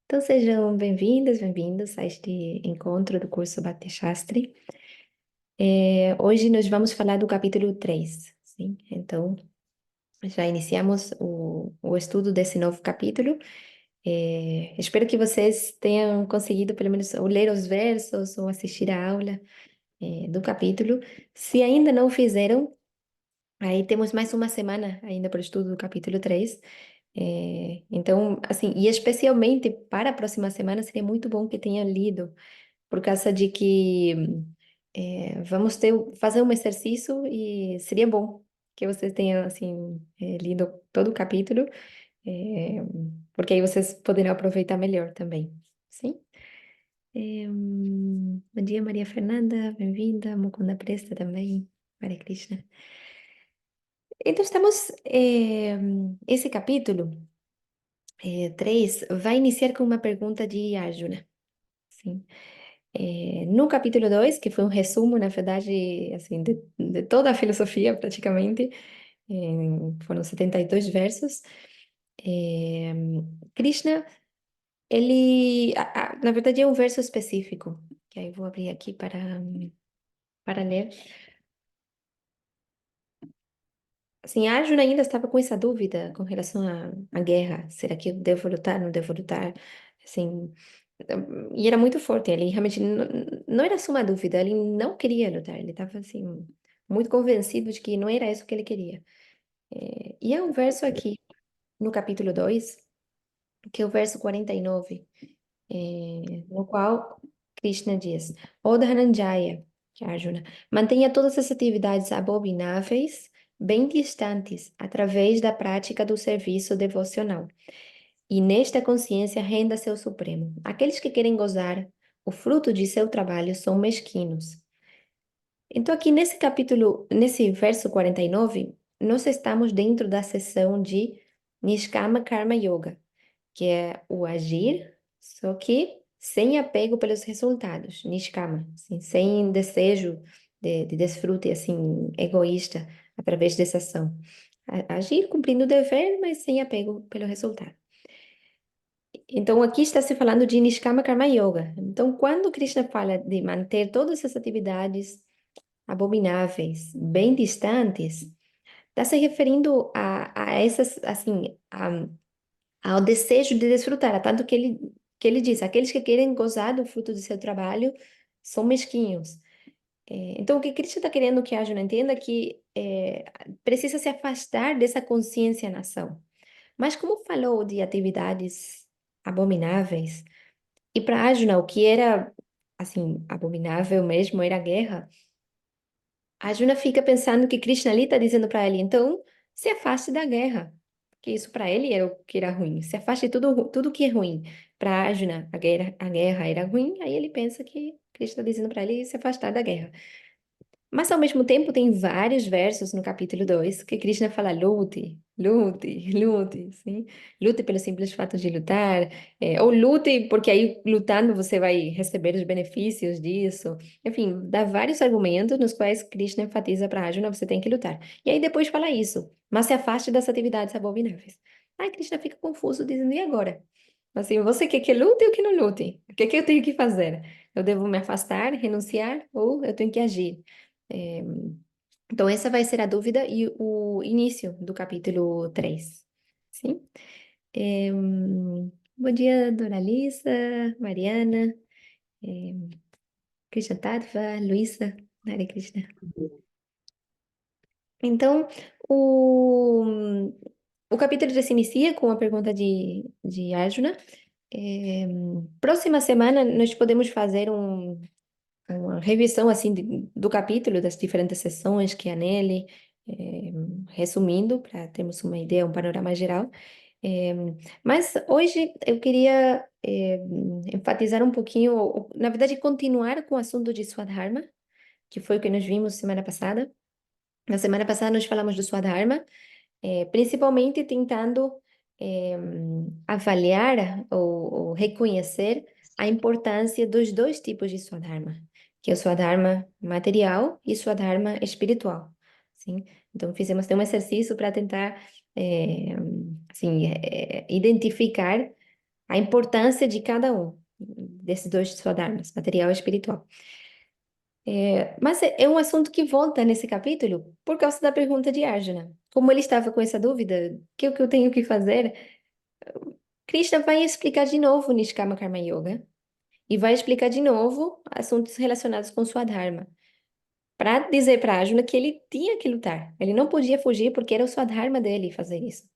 Então sejam bem-vindas, bem-vindos a este encontro do curso Bhakti Shastri. Hoje nós vamos falar do capítulo 3, sim? Então, já iniciamos o estudo desse novo capítulo. Espero que vocês tenham conseguido, pelo menos, ou ler os versos ou assistir a aula, do capítulo. Se ainda não fizeram, aí temos mais uma semana ainda para o estudo do capítulo 3. Então, assim, e especialmente para a próxima semana, seria muito bom que tenham lido por causa de que vamos fazer um exercício e seria bom que vocês tenham assim lido todo o capítulo, eh, porque aí vocês poderão aproveitar melhor também, sim? Bom dia, Maria Fernanda, bem-vinda, Mukunda Presta também, Hare Krishna. Então estamos, esse capítulo 3 vai iniciar com uma pergunta de Arjuna, sim? No capítulo 2 que foi um resumo, na verdade, assim, de toda a filosofia, praticamente, foram 72 versos, eh, Krishna, na verdade, é um verso específico, que aí vou abrir aqui para ler. Assim, Arjuna ainda estava com essa dúvida com relação à guerra. Será que eu devo lutar, não devo lutar? Assim, e era muito forte. Ele realmente não era só uma dúvida, ele não queria lutar. Ele estava assim, muito convencido de que não era isso que ele queria. E há um verso aqui, no capítulo 2 que é o verso 49, no qual Krishna diz: O Dhananjaya, que é Arjuna, mantenha todas as atividades abomináveis bem distantes através da prática do serviço devocional. E nesta consciência renda-se ao Supremo. Aqueles que querem gozar o fruto de seu trabalho são mesquinos. Então, aqui nesse capítulo, nesse verso 49, nós estamos dentro da seção de Niskama Karma Yoga, que é o agir, só que sem apego pelos resultados, Niskama, assim, sem desejo de desfrute assim, egoísta através dessa ação. Agir cumprindo o dever, mas sem apego pelo resultado. Então, aqui está se falando de Niskama Karma Yoga. Então, quando Krishna fala de manter todas as atividades abomináveis bem distantes, está se referindo a essas, assim, ao desejo de desfrutar, a tanto que ele diz, aqueles que querem gozar do fruto do seu trabalho são mesquinhos. Então, o que Krishna está querendo que a Arjuna entenda é que precisa se afastar dessa consciência na ação. Mas como falou de atividades abomináveis, e para Arjuna o que era assim abominável mesmo era a guerra, Arjuna fica pensando que Krishna ali está dizendo para ele, então se afaste da guerra, porque isso para ele era o que era ruim. Se afaste de tudo que é ruim. Para Arjuna a guerra era ruim, aí ele pensa que Krishna está dizendo para ele se afastar da guerra. Mas, ao mesmo tempo, tem vários versos no capítulo 2 que Krishna fala lute, lute, lute, sim? Lute pelo simples fato de lutar, ou lute porque aí, lutando, você vai receber os benefícios disso. Enfim, dá vários argumentos nos quais Krishna enfatiza para Arjuna, você tem que lutar. E aí depois fala isso, mas se afaste das atividades abomináveis. Aí Krishna fica confuso, dizendo, e agora? Assim, você quer que lute ou que não lute? O que é que eu tenho que fazer? Eu devo me afastar, renunciar, ou eu tenho que agir? É, então, essa vai ser a dúvida e o início do capítulo 3. Sim? Bom dia, Dona Lisa, Mariana, é, Krishna Tattva, Luísa, Hare Krishna. Então, o capítulo 3 se inicia com a pergunta de Arjuna. É, próxima semana, nós podemos fazer uma revisão assim do capítulo, das diferentes sessões que há nele, eh, resumindo, para termos uma ideia, um panorama geral. Eh, mas hoje eu queria enfatizar um pouquinho, na verdade, continuar com o assunto de Swadharma, que foi o que nós vimos semana passada. Na semana passada nós falamos do Swadharma, principalmente tentando eh, avaliar ou reconhecer a importância dos dois tipos de Swadharma, que é o Swadharma material e o Swadharma espiritual, sim? Então fizemos até um exercício para tentar assim, identificar a importância de cada um desses dois swadharmas, material e espiritual. Mas é um assunto que volta nesse capítulo por causa da pergunta de Arjuna. Como ele estava com essa dúvida, o que eu tenho que fazer? Krishna vai explicar de novo Nishkama Karma Yoga e vai explicar de novo assuntos relacionados com sua dharma, para dizer para Arjuna que ele tinha que lutar. Ele não podia fugir porque era o sua dharma dele fazer isso.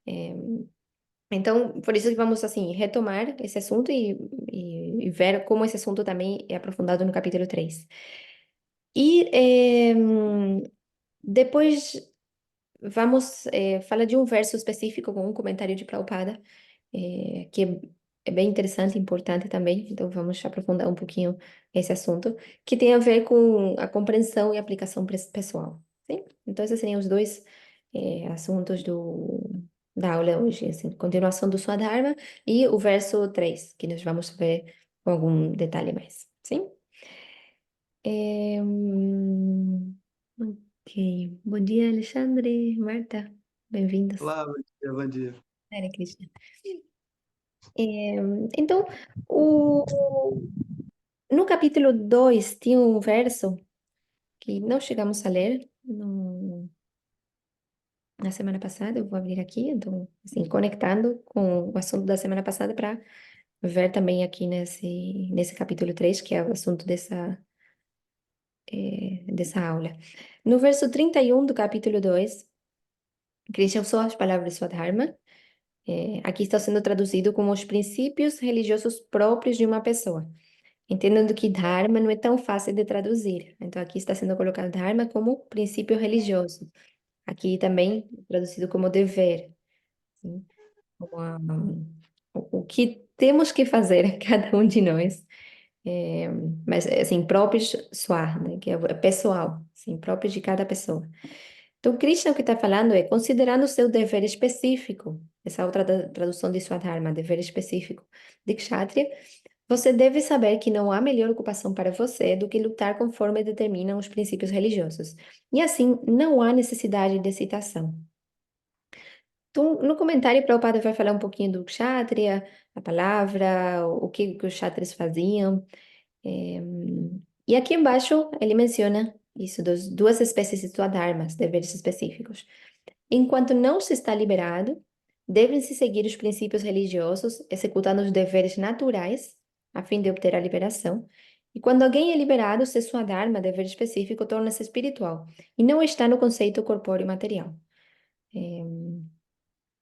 É, então, por isso que vamos assim retomar esse assunto e ver como esse assunto também é aprofundado no capítulo 3. E depois vamos falar de um verso específico com um comentário de Prabhupada, que é bem interessante e importante também. Então vamos aprofundar um pouquinho esse assunto, que tem a ver com a compreensão e aplicação pessoal. Sim? Então esses seriam os dois assuntos da aula hoje, assim, continuação do Swadharma e o verso 3 que nós vamos ver com algum detalhe mais. Sim? Ok. Bom dia, Alexandre, Marta. Bem-vindos. Olá, bom dia. Hare Krishna. É, então, o, no capítulo 2 tinha um verso que não chegamos a ler na semana passada. Eu vou abrir aqui, então, assim, conectando com o assunto da semana passada para ver também aqui nesse capítulo 3 que é o assunto dessa aula. No verso 31 do capítulo 2 Krishna usou as palavras Swadharma. Aqui está sendo traduzido como os princípios religiosos próprios de uma pessoa. Entendendo que Dharma não é tão fácil de traduzir. Então, aqui está sendo colocado Dharma como princípio religioso. Aqui também traduzido como dever. Sim? Como o que temos que fazer, cada um de nós. É, mas, assim, próprios suar, né? Que é pessoal, assim, próprios de cada pessoa. Então, Krishna o que está falando é, considerando o seu dever específico, essa outra tradução de Swadharma, dever específico de Kshatriya, você deve saber que não há melhor ocupação para você do que lutar conforme determinam os princípios religiosos. E assim, não há necessidade de citação. Então, no comentário, Prabhupada vai falar um pouquinho do Kshatriya, a palavra, o que os Kshatris faziam. É, e aqui embaixo ele menciona isso, das duas espécies de Swadharmas, deveres específicos. Enquanto não se está liberado, devem-se seguir os princípios religiosos, executando os deveres naturais, a fim de obter a liberação. E quando alguém é liberado, seu Swadharma, dever específico, torna-se espiritual, e não está no conceito corpóreo material.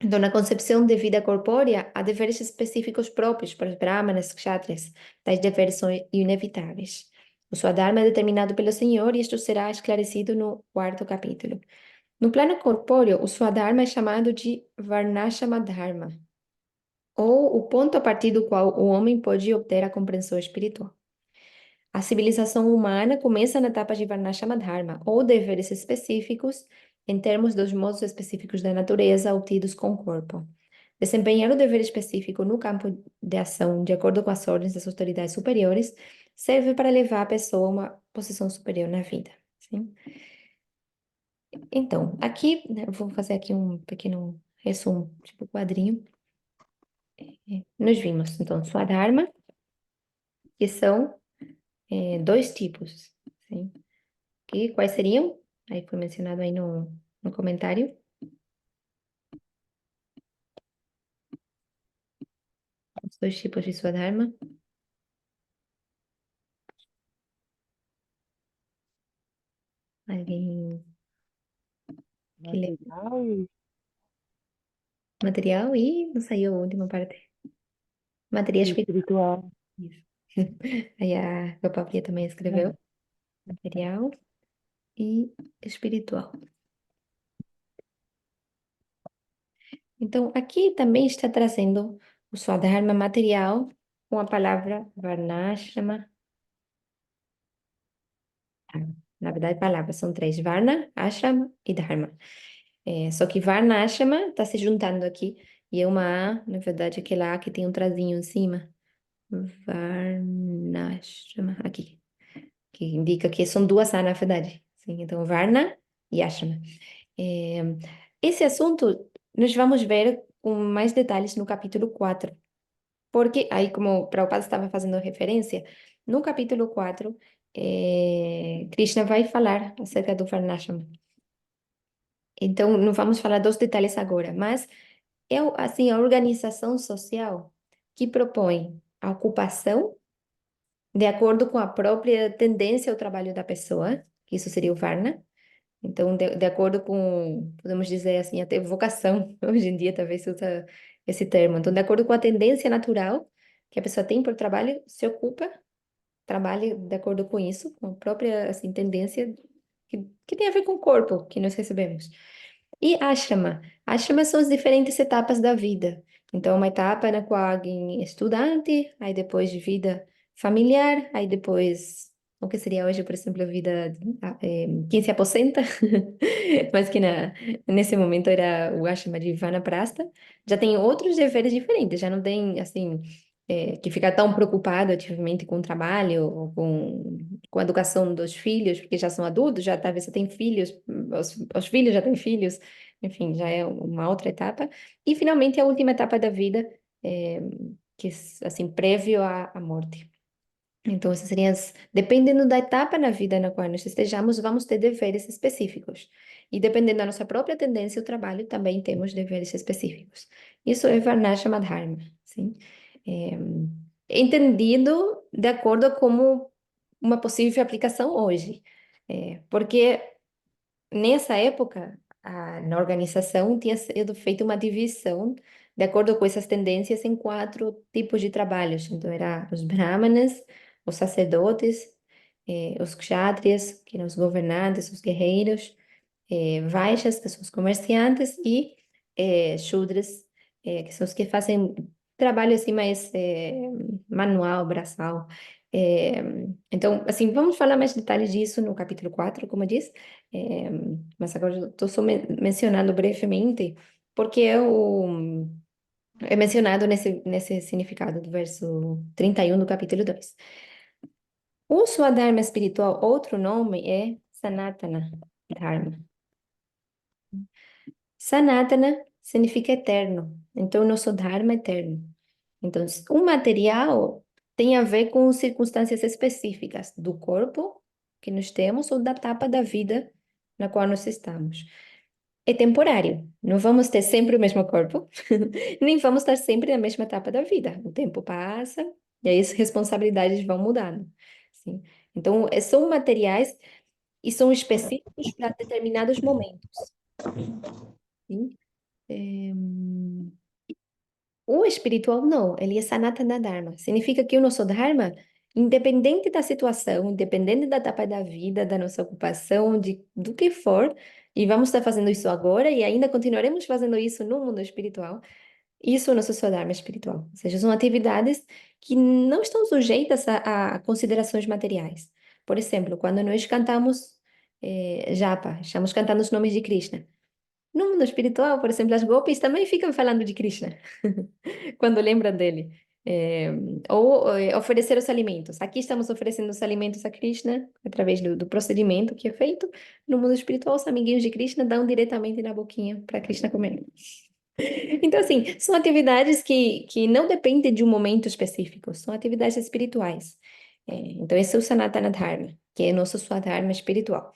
Então, na concepção de vida corpórea, há deveres específicos próprios para os brahmanas, kshatriyas. Tais deveres são inevitáveis. O Swadharma é determinado pelo Senhor e isto será esclarecido no quarto capítulo. No plano corpóreo, o Swadharma é chamado de Varnashama Dharma, ou o ponto a partir do qual o homem pode obter a compreensão espiritual. A civilização humana começa na etapa de Varnashama Dharma, ou deveres específicos, em termos dos modos específicos da natureza obtidos com o corpo. Desempenhar o dever específico no campo de ação, de acordo com as ordens das autoridades superiores, serve para levar a pessoa a uma posição superior na vida. Sim? Então, aqui, né, eu vou fazer aqui um pequeno resumo, tipo quadrinho. Nós vimos, então, Swadharma, que são dois tipos, sim? E quais seriam? Aí foi mencionado aí no comentário. Os dois tipos de Swadharma. Alguém que lê Material e material e não saiu a última parte. Material espiritual. espiritual. Isso. Aí a Papai também escreveu material e espiritual. Então, aqui também está trazendo o Swadharma material com a palavra Varnashrama. Na verdade, palavras são três: Varna, Ashrama e Dharma. Só que Varna Ashrama está se juntando aqui e é uma A, na verdade, aquela A que tem um trazinho em cima. Varnashrama, aqui, que indica que são duas A, na verdade. Sim, então, Varna e Ashrama. É, esse assunto nós vamos ver com mais detalhes no capítulo 4. Porque, aí como o Prabhupada estava fazendo referência, no capítulo 4, Krishna vai falar acerca do Varnashama. Então, não vamos falar dos detalhes agora, mas é assim, a organização social que propõe a ocupação de acordo com a própria tendência ao trabalho da pessoa, que isso seria o Varna. Então, de acordo com, podemos dizer assim, até vocação, hoje em dia talvez se usa esse termo. Então, de acordo com a tendência natural que a pessoa tem por trabalho, se ocupa, trabalha de acordo com isso, com a própria assim, tendência que tem a ver com o corpo que nós recebemos. E ashrama. Ashrama são as diferentes etapas da vida. Então, uma etapa na qual alguém é estudante, aí depois de vida familiar, aí depois, o que seria hoje, por exemplo, a vida, quem se aposenta, mas que nesse momento era o ashrama de Vanaprastha, já tem outros deveres diferentes, já não tem, assim, que ficar tão preocupado ativamente com o trabalho ou com a educação dos filhos, porque já são adultos, já talvez já têm filhos, os filhos já têm filhos, enfim, já é uma outra etapa. E finalmente a última etapa da vida, é, que é assim, prévio à morte. Então, essas seriam dependendo da etapa na vida na qual nós estejamos, vamos ter deveres específicos. E dependendo da nossa própria tendência ao trabalho, também temos deveres específicos. Isso é Varnashama Dharma, sim? É, entendido de acordo com uma possível aplicação hoje. Porque nessa época, na organização tinha sido feita uma divisão de acordo com essas tendências em quatro tipos de trabalhos. Então, era os brahmanas, os sacerdotes, os kshatriyas, que eram os governantes, os guerreiros, vaixas, que são os comerciantes, e shudras, que são os que fazem trabalho assim mais manual, braçal. É, então, assim, vamos falar mais detalhes disso no capítulo 4, como eu disse, é, mas agora eu estou só mencionando brevemente, porque é mencionado nesse significado do verso 31 do capítulo 2. O Swadharma espiritual, outro nome é Sanatana Dharma. Sanatana significa eterno, então nosso Dharma é eterno. Então, o material tem a ver com circunstâncias específicas do corpo que nós temos ou da etapa da vida na qual nós estamos. É temporário, não vamos ter sempre o mesmo corpo, nem vamos estar sempre na mesma etapa da vida. O tempo passa e aí as responsabilidades vão mudando. Sim? Então, são materiais e são específicos para determinados momentos. Sim? É, O espiritual não, ele é Sanatana Dharma. Significa que o nosso Dharma, independente da situação, independente da etapa da vida, da nossa ocupação, do que for, e vamos estar fazendo isso agora e ainda continuaremos fazendo isso no mundo espiritual, isso é o nosso Dharma espiritual. Ou seja, são atividades que não estão sujeitas a considerações materiais. Por exemplo, quando nós cantamos japa, estamos cantando os nomes de Krishna. No mundo espiritual, por exemplo, as gopis também ficam falando de Krishna quando lembram dele. É, ou oferecer os alimentos. Aqui estamos oferecendo os alimentos a Krishna através do procedimento que é feito. No mundo espiritual, os amiguinhos de Krishna dão diretamente na boquinha para Krishna comer. Então, assim, são atividades que não dependem de um momento específico, são atividades espirituais. Então, esse é o Sanatana Dharma, que é nosso Swadharma espiritual.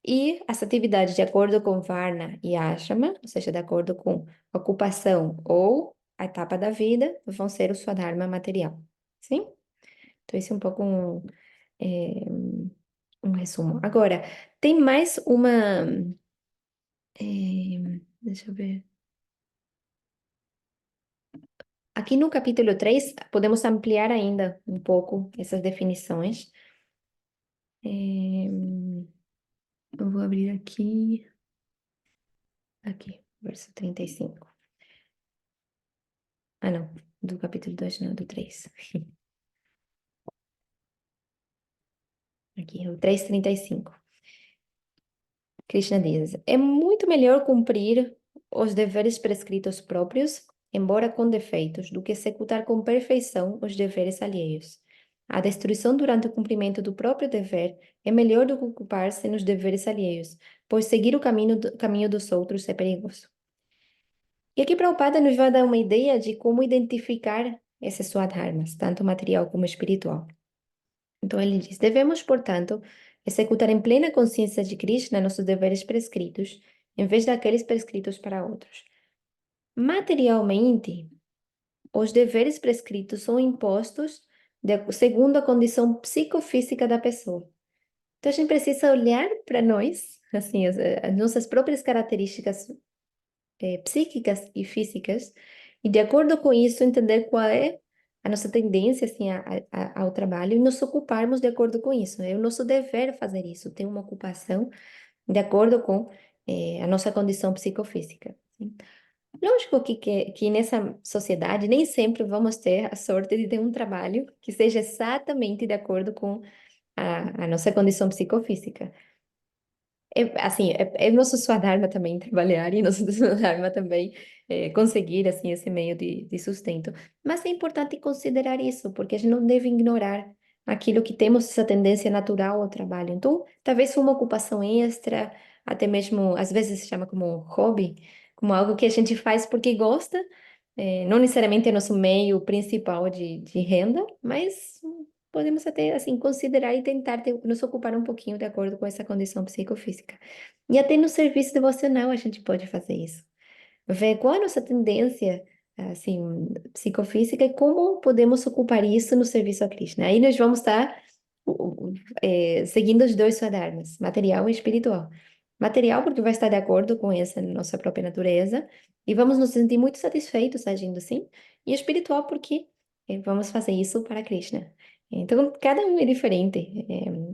E as atividades de acordo com Varna e Ashrama, ou seja, de acordo com ocupação ou a etapa da vida, vão ser o Swadharma material. Sim? Então, esse é um pouco um resumo. Agora, tem mais uma. Deixa eu ver. Aqui no capítulo 3 podemos ampliar ainda um pouco essas definições. Eu vou abrir aqui, verso 35. Ah, não, do capítulo 2 não, do 3. Aqui, o 3:35. Krishna diz: é muito melhor cumprir os deveres prescritos próprios, embora com defeitos, do que executar com perfeição os deveres alheios. A destruição durante o cumprimento do próprio dever é melhor do que ocupar-se nos deveres alheios, pois seguir o caminho dos outros é perigoso. E aqui Prabhupada nos vai dar uma ideia de como identificar essas suas armas, tanto material como espiritual. Então ele diz: devemos, portanto, executar em plena consciência de Krishna nossos deveres prescritos, em vez daqueles prescritos para outros. Materialmente, os deveres prescritos são impostos segundo a condição psicofísica da pessoa. Então a gente precisa olhar para nós, assim, as nossas próprias características psíquicas e físicas, e de acordo com isso entender qual é a nossa tendência assim ao trabalho e nos ocuparmos de acordo com isso. É o nosso dever fazer isso, ter uma ocupação de acordo com a nossa condição psicofísica. Sim. Lógico que nessa sociedade nem sempre vamos ter a sorte de ter um trabalho que seja exatamente de acordo com a nossa condição psicofísica. Assim, é nosso Swadharma também trabalhar e nosso Swadharma também conseguir, assim, esse meio de sustento. Mas é importante considerar isso, porque a gente não deve ignorar aquilo que temos essa tendência natural ao trabalho. Então, talvez uma ocupação extra, até mesmo, às vezes se chama como hobby, como algo que a gente faz porque gosta, não necessariamente é nosso meio principal de renda, mas podemos até assim considerar e tentar nos ocupar um pouquinho de acordo com essa condição psicofísica. E até no serviço devocional a gente pode fazer isso. Ver qual é a nossa tendência assim psicofísica e como podemos ocupar isso no serviço a Krishna. Aí nós vamos estar seguindo os dois swadharmas, material e espiritual. Material porque vai estar de acordo com essa nossa própria natureza e vamos nos sentir muito satisfeitos agindo assim. E espiritual porque vamos fazer isso para Krishna. Então, cada um é diferente.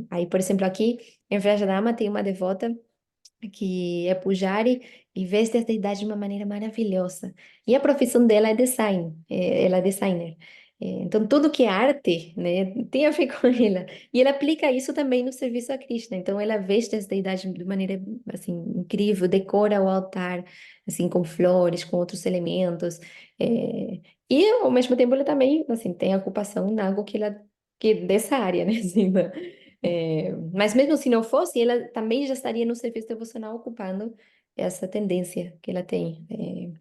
Aí, por exemplo, aqui em Vrajadama tem uma devota que é pujari e veste esta idade de uma maneira maravilhosa. E a profissão dela é design, ela é designer. Então, tudo que é arte, né, tem a ver com ela. E ela aplica isso também no serviço a Krishna. Então, ela veste esta idade de maneira, assim, incrível, decora o altar, assim, com flores, com outros elementos. E, ao mesmo tempo, ela também, assim, tem ocupação em algo que é dessa área, né, assim, mas mesmo se não fosse, ela também já estaria no serviço devocional ocupando essa tendência que ela tem.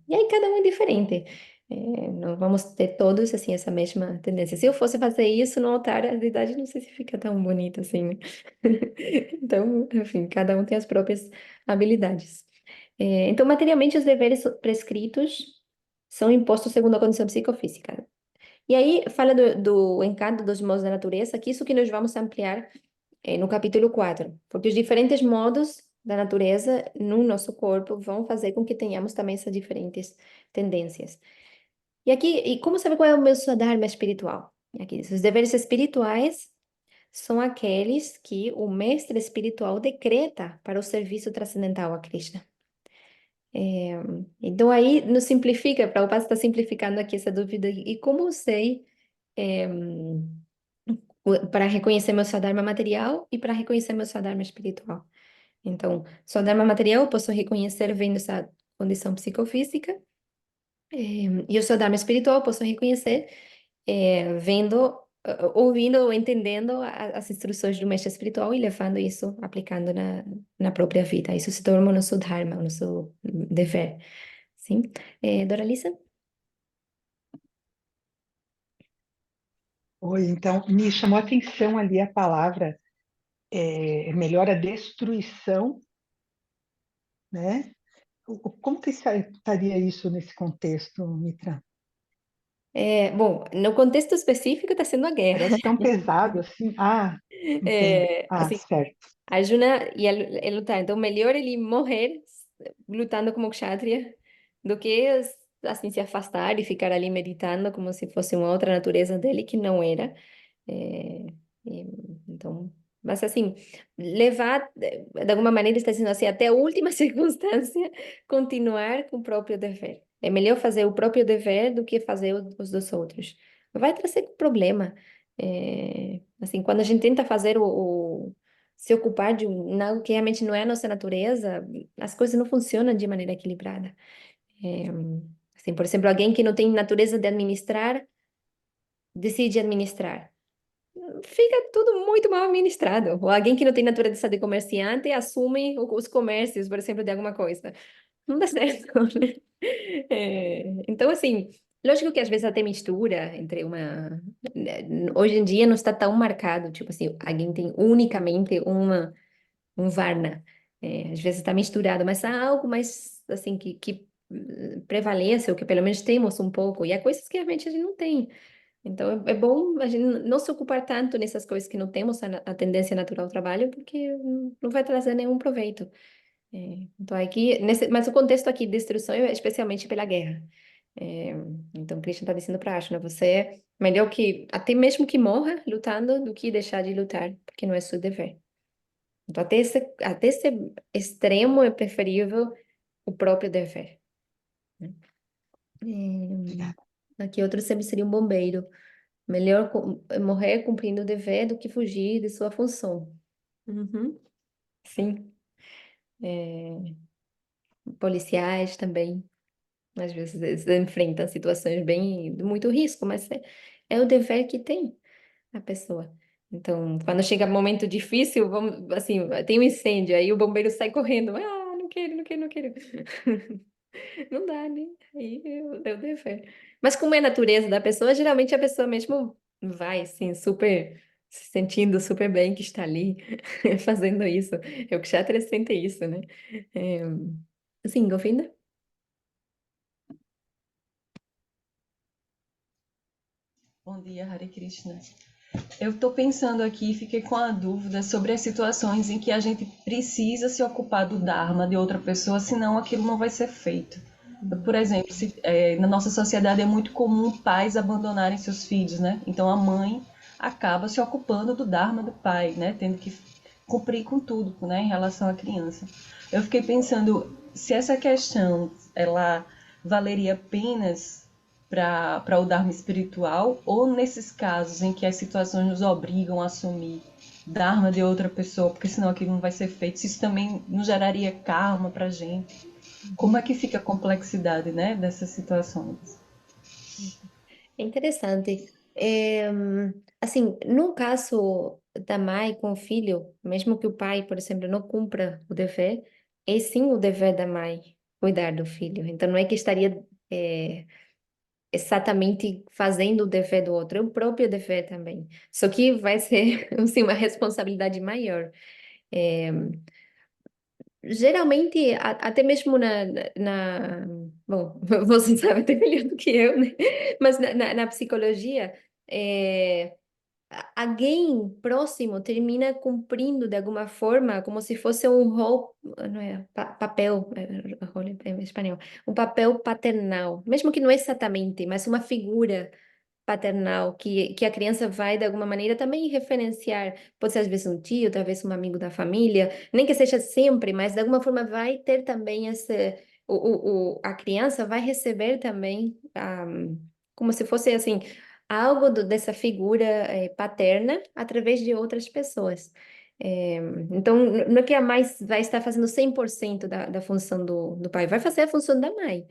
E aí cada um é diferente. Não vamos ter todos assim essa mesma tendência. Se eu fosse fazer isso no altar, a verdade não sei se fica tão bonita assim, né? Então, enfim, cada um tem as próprias habilidades. Então, materialmente, os deveres prescritos são impostos segundo a condição psicofísica. E aí fala do encanto dos modos da natureza, que isso que nós vamos ampliar no capítulo 4, porque os diferentes modos da natureza no nosso corpo vão fazer com que tenhamos também essas diferentes tendências. E aqui, e como saber qual é o meu Swadharma espiritual? Aqui diz, os deveres espirituais são aqueles que o mestre espiritual decreta para o serviço transcendental a Krishna. É, então aí nos simplifica, Prabhupada está simplificando aqui essa dúvida, e como eu sei é, para reconhecer meu Swadharma material e para reconhecer meu Swadharma espiritual. Então, Swadharma material eu posso reconhecer vendo essa condição psicofísica, e o Swadharma espiritual eu posso reconhecer vendo, ouvindo ou entendendo as instruções do mestre espiritual e levando isso, aplicando na própria vida. Isso se torna o nosso Dharma, o nosso dever. Sim? Doraliza? Oi, então, me chamou a atenção ali a palavra melhor a destruição, né? Como que estaria isso nesse contexto, Mitra? Bom, no contexto específico está sendo a guerra. Parece tão pesado assim. Ah, entendo. Ah, Assim, certo. Arjuna ia lutar. Então, melhor ele morrer lutando como kshatriya do que assim se afastar e ficar ali meditando como se fosse uma outra natureza dele que não era. É, e- então, mas assim, levar, de alguma maneira, está dizendo assim, até a última circunstância, continuar com o próprio dever. É melhor fazer o próprio dever do que fazer os dos outros. Vai trazer problema. Assim, quando a gente tenta fazer se ocupar de algo que realmente não é a nossa natureza, as coisas não funcionam de maneira equilibrada. É, assim, por exemplo, alguém que não tem natureza de administrar, decide administrar, fica tudo muito mal administrado. Ou alguém que não tem natureza de comerciante assume os comércios, por exemplo, de alguma coisa. Não dá certo, né? Então, assim, Lógico que às vezes até mistura entre uma. Hoje em dia não está tão marcado, tipo assim, alguém tem unicamente um Varna. Às vezes está misturado, mas há algo mais assim que prevalece, ou que pelo menos temos um pouco, e há coisas que realmente a gente não tem. Então é bom a gente não se ocupar tanto nessas coisas que não temos a tendência natural ao trabalho, porque não vai trazer nenhum proveito. Então aqui, mas o contexto aqui de destruição é especialmente pela guerra. É, então Christian está dizendo para Ashna, você é melhor que, até mesmo que morra lutando, do que deixar de lutar, porque não é seu dever. Então até esse extremo é preferível o próprio dever, né? Obrigada. Aqui outro sempre seria um bombeiro. Melhor morrer cumprindo o dever do que fugir de sua função. Uhum. Sim. É, policiais também. Às vezes eles enfrentam situações bem de muito risco, mas é o dever que tem a pessoa. Então, quando chega um momento difícil, vamos, assim, tem um incêndio, aí o bombeiro sai correndo. Ah, não quero, não quero, não quero. Não dá, né? Aí eu dever. Mas como é a natureza da pessoa, geralmente a pessoa mesmo vai, assim, super, se sentindo super bem que está ali fazendo isso. Eu que já acrescentei isso, né? É, assim, Govinda? Bom dia, Hare Krishna. Eu estou pensando aqui, fiquei com a dúvida sobre as situações em que a gente precisa se ocupar do Dharma de outra pessoa, senão aquilo não vai ser feito. Por exemplo, na nossa sociedade é muito comum pais abandonarem seus filhos, né? Então a mãe acaba se ocupando do Dharma do pai, né? Tendo que cumprir com tudo, né? Em relação à criança. Eu fiquei pensando se essa questão ela valeria apenas para o Dharma espiritual, ou nesses casos em que as situações nos obrigam a assumir Dharma de outra pessoa, porque senão aquilo não vai ser feito, se isso também não geraria karma para a gente. Como é que fica a complexidade, né, dessas situações? É interessante. Assim, no caso da mãe com o filho, mesmo que o pai, por exemplo, não cumpra o dever, é sim o dever da mãe cuidar do filho. Então, não é que estaria exatamente fazendo o dever do outro, é o próprio dever também. Só que vai ser, assim, uma responsabilidade maior. É, geralmente, até mesmo bom, você sabe até melhor do que eu, né? Mas na psicologia, é, alguém próximo termina cumprindo de alguma forma, como se fosse um rol, não é, papel, rol em espanhol, um papel paternal, mesmo que não é exatamente, mas uma figura paternal que a criança vai de alguma maneira também referenciar, pode ser às vezes um tio, talvez um amigo da família, nem que seja sempre, mas de alguma forma vai ter também a criança vai receber também como se fosse assim algo dessa figura paterna através de outras pessoas. É, então, não é que a mãe vai estar fazendo 100% da função do pai, vai fazer a função da mãe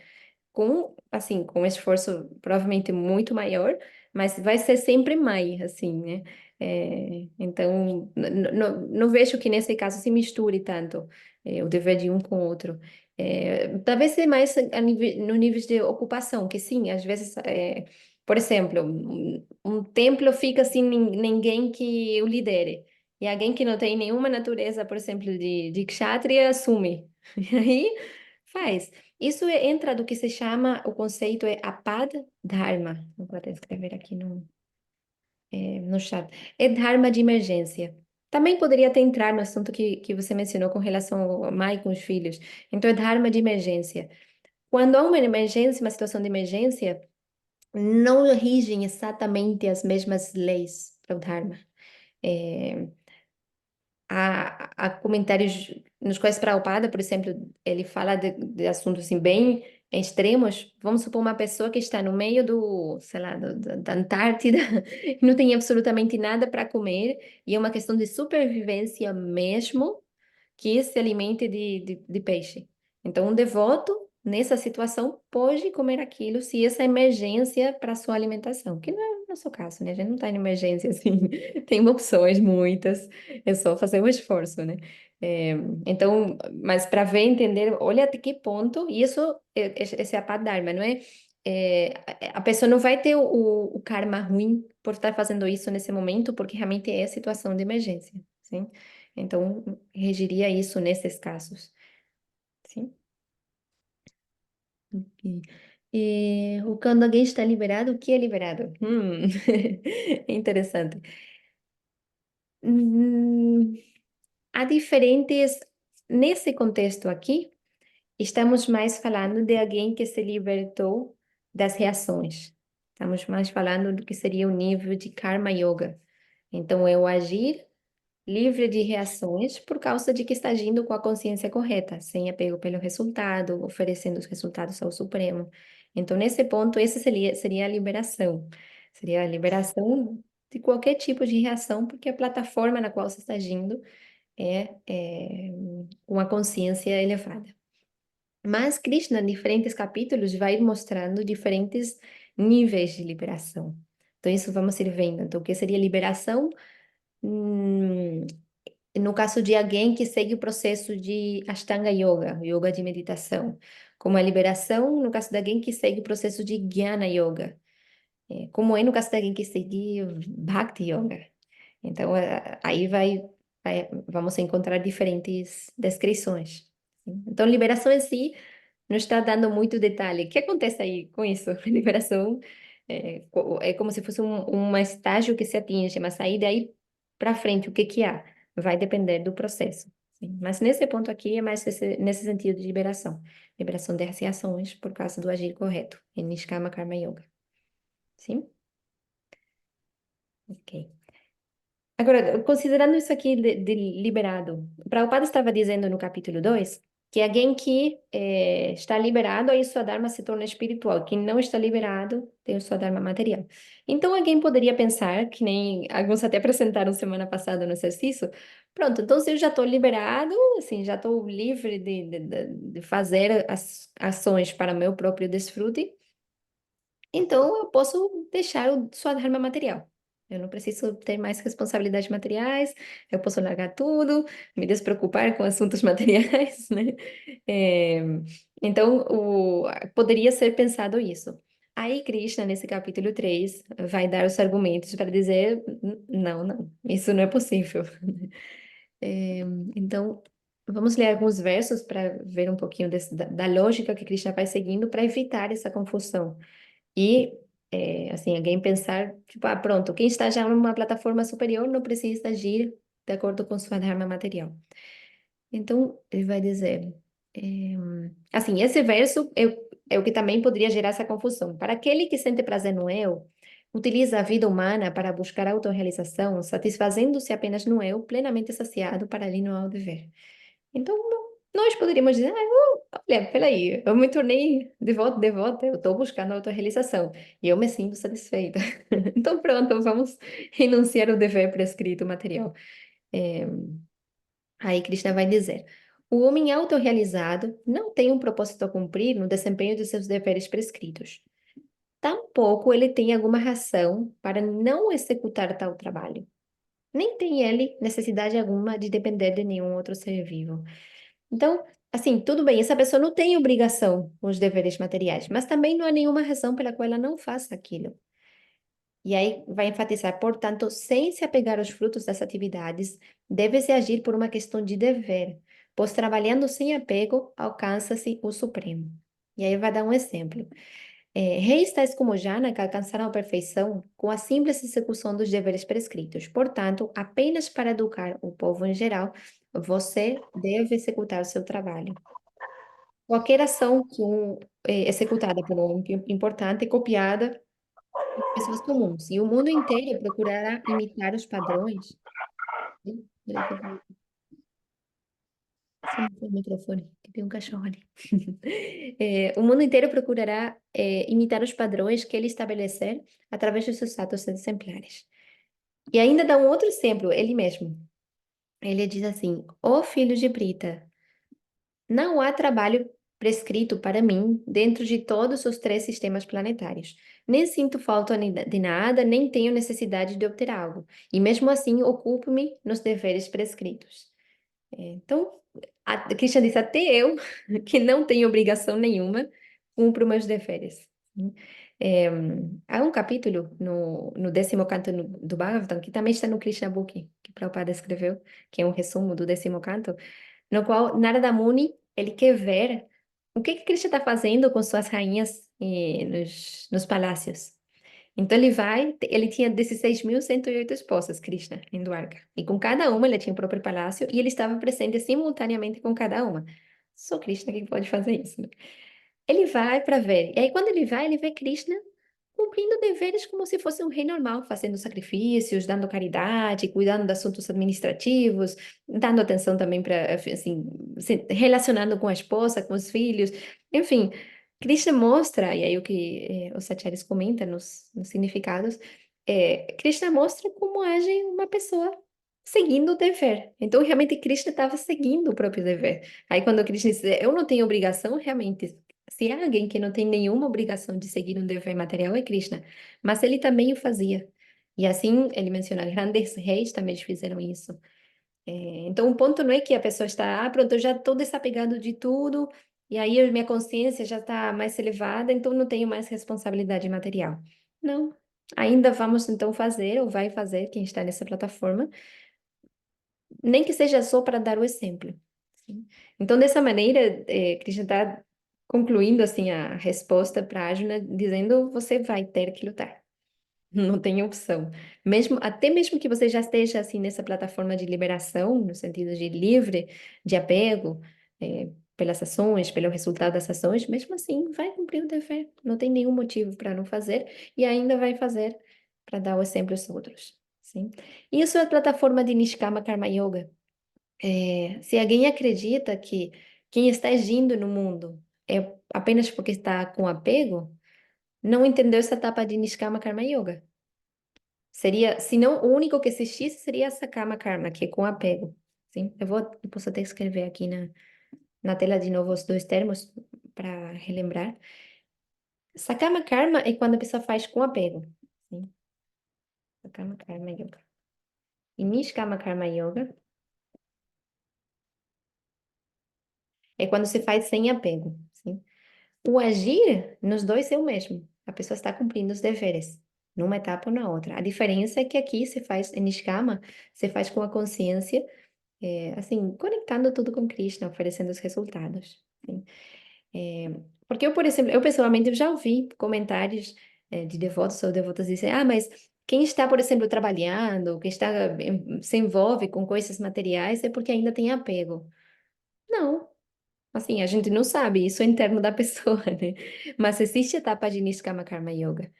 com, assim, com um esforço provavelmente muito maior, mas vai ser sempre mais, assim, né? Então, não vejo que nesse caso se misture tanto o dever de um com o outro. Talvez seja mais no nível de ocupação, que sim, às vezes, por exemplo, um templo fica sem ninguém que o lidere. E alguém que não tem nenhuma natureza, por exemplo, de kshatriya, assume. E aí faz. Isso entra do que se chama, o conceito é Apad Dharma. Vou até escrever aqui no chat. É Dharma de emergência. Também poderia até entrar no assunto que você mencionou com relação à mãe com os filhos. Então, é Dharma de emergência. Quando há uma emergência, uma situação de emergência, não rigem exatamente as mesmas leis para o Dharma. É, há comentários nos quais Prabhupada, por exemplo, ele fala de assuntos assim bem extremos. Vamos supor uma pessoa que está no meio sei lá, da Antártida e não tem absolutamente nada para comer e é uma questão de supervivência mesmo que se alimente de peixe. Então, um devoto, nessa situação, pode comer aquilo se essa emergência para sua alimentação, que não é o nosso caso, né? A gente não está em emergência assim, tem opções muitas, é só fazer o esforço, né? É, então, mas para ver, entender, olha até que ponto, e isso, esse é a Padharma, não é? a pessoa não vai ter o karma ruim por estar fazendo isso nesse momento, porque realmente é situação de emergência, sim? Então, regiria isso nesses casos, sim? Ok. Quando alguém está liberado, o que é liberado? Interessante. Hum, há diferentes, nesse contexto aqui, estamos mais falando de alguém que se libertou das reações. Estamos mais falando do que seria o nível de Karma Yoga. Então, é o agir livre de reações por causa de que está agindo com a consciência correta, sem apego pelo resultado, oferecendo os resultados ao Supremo. Então, nesse ponto, esse seria a liberação. Seria a liberação de qualquer tipo de reação, porque a plataforma na qual você está agindo é uma consciência elevada. Mas Krishna, em diferentes capítulos, vai mostrando diferentes níveis de liberação. Então, isso vamos ir vendo. Então, o que seria liberação? Hum, no caso de alguém que segue o processo de Ashtanga Yoga, yoga de meditação. Como a liberação, no caso de alguém que segue o processo de Jnana Yoga. Como é no caso de alguém que segue Bhakti Yoga. Então, aí vamos encontrar diferentes descrições. Então, liberação em si não está dando muito detalhe. O que acontece aí com isso? Liberação é como se fosse um estágio que se atinge, mas aí daí para frente, o que que há? Vai depender do processo. Sim. Mas nesse ponto aqui é mais nesse sentido de liberação. Liberação das reações por causa do agir correto, em Nishkama Karma Yoga. Sim? Ok. Agora, considerando isso aqui de liberado, o Prabhupada estava dizendo no capítulo 2 que alguém que está liberado, aí sua dharma se torna espiritual. Quem não está liberado, tem sua dharma material. Então, alguém poderia pensar, que nem alguns até apresentaram semana passada no exercício, pronto, então se eu já estou liberado, assim, já estou livre de fazer as ações para meu próprio desfrute, então, eu posso deixar sua dharma material. Eu não preciso ter mais responsabilidades materiais, eu posso largar tudo, me despreocupar com assuntos materiais, né? É, então, poderia ser pensado isso. Aí, Krishna, nesse capítulo 3 vai dar os argumentos para dizer: Não, não, isso não é possível." É, então, vamos ler alguns versos para ver um pouquinho da lógica que Krishna vai seguindo para evitar essa confusão. E, assim, alguém pensar, tipo, pronto, quem está já numa plataforma superior não precisa agir de acordo com sua dharma material. Então, ele vai dizer, assim, esse verso é o que também poderia gerar essa confusão. Para aquele que sente prazer no eu, utiliza a vida humana para buscar autorrealização, satisfazendo-se apenas no eu, plenamente saciado, para ali não há o dever. Então, nós poderíamos dizer, olha, peraí, eu me tornei devota, eu estou buscando autorrealização e eu me sinto satisfeita. Então, pronto, vamos renunciar ao dever prescrito material. É, aí Krishna vai dizer, o homem autorrealizado não tem um propósito a cumprir no desempenho de seus deveres prescritos. Tampouco ele tem alguma razão para não executar tal trabalho. Nem tem ele necessidade alguma de depender de nenhum outro ser vivo. Então, assim, tudo bem, essa pessoa não tem obrigação com os deveres materiais, mas também não há nenhuma razão pela qual ela não faça aquilo. E aí vai enfatizar, portanto, sem se apegar aos frutos das atividades, deve-se agir por uma questão de dever, pois trabalhando sem apego, alcança-se o Supremo. E aí vai dar um exemplo. Reis tais como Janaka alcançaram a perfeição com a simples execução dos deveres prescritos. Portanto, apenas para educar o povo em geral, você deve executar o seu trabalho. Qualquer ação executada por um importante é copiada por pessoas comuns. E o mundo inteiro procurará imitar os padrões. Ih, peraí que eu vou silenciar o microfone, que tem um cachorro ali. O mundo inteiro procurará imitar os padrões que ele estabelecer através dos seus atos exemplares. E ainda dá um outro exemplo, ele mesmo. Ele diz assim: Ó filho de Brita, não há trabalho prescrito para mim dentro de todos os três sistemas planetários. Nem sinto falta de nada, nem tenho necessidade de obter algo. E mesmo assim, ocupo-me nos deveres prescritos. Então, a Christian diz, até eu, que não tenho obrigação nenhuma, cumpro meus deveres. É, há um capítulo no 10º canto do Bhagavatam, que também está no Krishna Book, que Prabhupada escreveu, que é um resumo do 10º canto, no qual Narada Muni, ele quer ver o que Krishna está fazendo com suas rainhas nos palácios. Então ele tinha 16.108 esposas, Krishna, em Dwarka. E com cada uma ele tinha o próprio palácio e ele estava presente simultaneamente com cada uma. Só Krishna que pode fazer isso, né? Ele vai para ver. E aí quando ele vê Krishna cumprindo deveres como se fosse um rei normal, fazendo sacrifícios, dando caridade, cuidando de assuntos administrativos, dando atenção também para, assim, se relacionando com a esposa, com os filhos, enfim. Krishna mostra, e aí o que os acharyas comentam nos significados, Krishna mostra como age uma pessoa seguindo o dever. Então, realmente, Krishna estava seguindo o próprio dever. Aí, quando Krishna diz, eu não tenho obrigação, realmente, se há alguém que não tem nenhuma obrigação de seguir um dever material, é Krishna. Mas ele também o fazia. E assim, ele menciona, grandes reis também fizeram isso. Então, o ponto não é que a pessoa está, pronto, eu já estou desapegado de tudo, e aí minha consciência já está mais elevada, então não tenho mais responsabilidade material. Não. Ainda vamos então fazer, ou vai fazer, quem está nessa plataforma, nem que seja só para dar o exemplo. Sim. Então, dessa maneira, Krishna está concluindo assim a resposta para Arjuna, dizendo: você vai ter que lutar. Não tem opção. Mesmo, até mesmo que você já esteja assim nessa plataforma de liberação, no sentido de livre, de apego, pelas ações, pelo resultado das ações, mesmo assim vai cumprir o dever. Não tem nenhum motivo para não fazer e ainda vai fazer para dar o exemplo aos outros. Sim? Isso é a plataforma de Nishkama Karma Yoga. Se alguém acredita que quem está agindo no mundo é apenas porque está com apego, não entendeu essa etapa de Nishkama Karma Yoga. Seria, se não, o único que existisse seria essa Kama Karma, que é com apego. Sim? Eu posso até escrever aqui na tela de novo os dois termos para relembrar. Sakama Karma é quando a pessoa faz com apego. Sim? Sakama Karma Yoga. E Nishkama Karma Yoga é quando se faz sem apego. Sim? O agir nos dois é o mesmo. A pessoa está cumprindo os deveres, numa etapa ou na outra. A diferença é que aqui se faz, em Nishkama, se faz com a consciência, assim, conectando tudo com Krishna, oferecendo os resultados. Sim. Porque eu, por exemplo, eu pessoalmente eu já ouvi comentários, de devotos ou devotas dizer, mas quem está, por exemplo, trabalhando, quem está, se envolve com coisas materiais é porque ainda tem apego. Não, assim, a gente não sabe, isso é interno da pessoa, né? Mas existe a etapa de Nishkama Karma Yoga.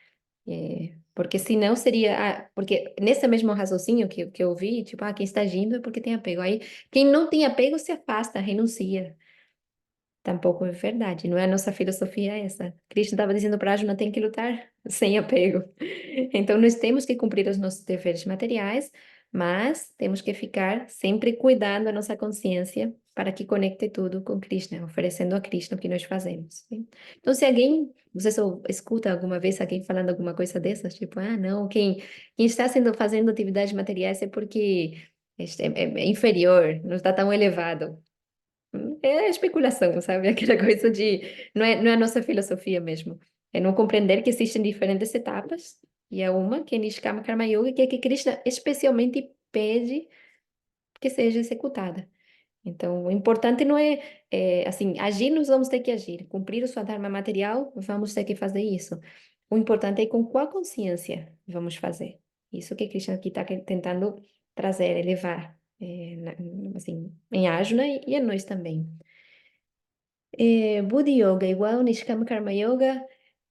Porque senão seria. Porque nesse mesmo raciocínio que eu vi, tipo, quem está agindo é porque tem apego. Aí, quem não tem apego se afasta, renuncia. Tampouco é verdade, não é a nossa filosofia essa. Cristo estava dizendo para a Arjuna, tem que lutar sem apego. Então, nós temos que cumprir os nossos deveres materiais, mas temos que ficar sempre cuidando a nossa consciência para que conecte tudo com Krishna, oferecendo a Krishna o que nós fazemos. Sim? Então, se alguém, você só escuta alguma vez alguém falando alguma coisa dessas, tipo, não, quem está fazendo atividades materiais é porque é inferior, não está tão elevado. É especulação, sabe? Aquela coisa de. Não é a nossa filosofia mesmo. É não compreender que existem diferentes etapas, e é uma que é Nishkama Karma Yoga, que é que Krishna especialmente pede que seja executada. Então, o importante não assim, agir, nós vamos ter que agir. Cumprir o sua dharma material, vamos ter que fazer isso. O importante é com qual consciência vamos fazer. Isso que Krishna aqui está tentando trazer, elevar, assim, em Arjuna e a nós também. Buddha Yoga igual Nishkama Karma Yoga,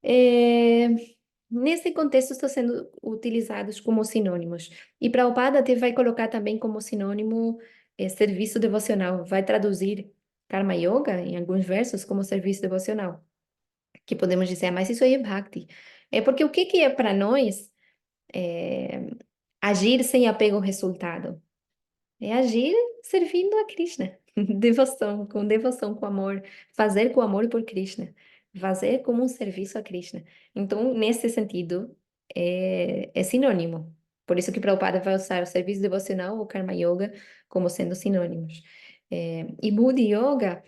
é, nesse contexto estão sendo utilizados como sinônimos. E Prabhupada até vai colocar também como sinônimo serviço devocional, vai traduzir Karma Yoga em alguns versos como serviço devocional, que podemos dizer, mas isso aí é Bhakti. É porque o que que é para nós agir sem apego ao resultado? É agir servindo a Krishna. Devoção, com amor. Fazer com amor por Krishna. Fazer como um serviço a Krishna. Então, nesse sentido, é sinônimo. Por isso que Prabhupada vai usar o serviço devocional ou Karma Yoga como sendo sinônimos. E Buddha Yoga,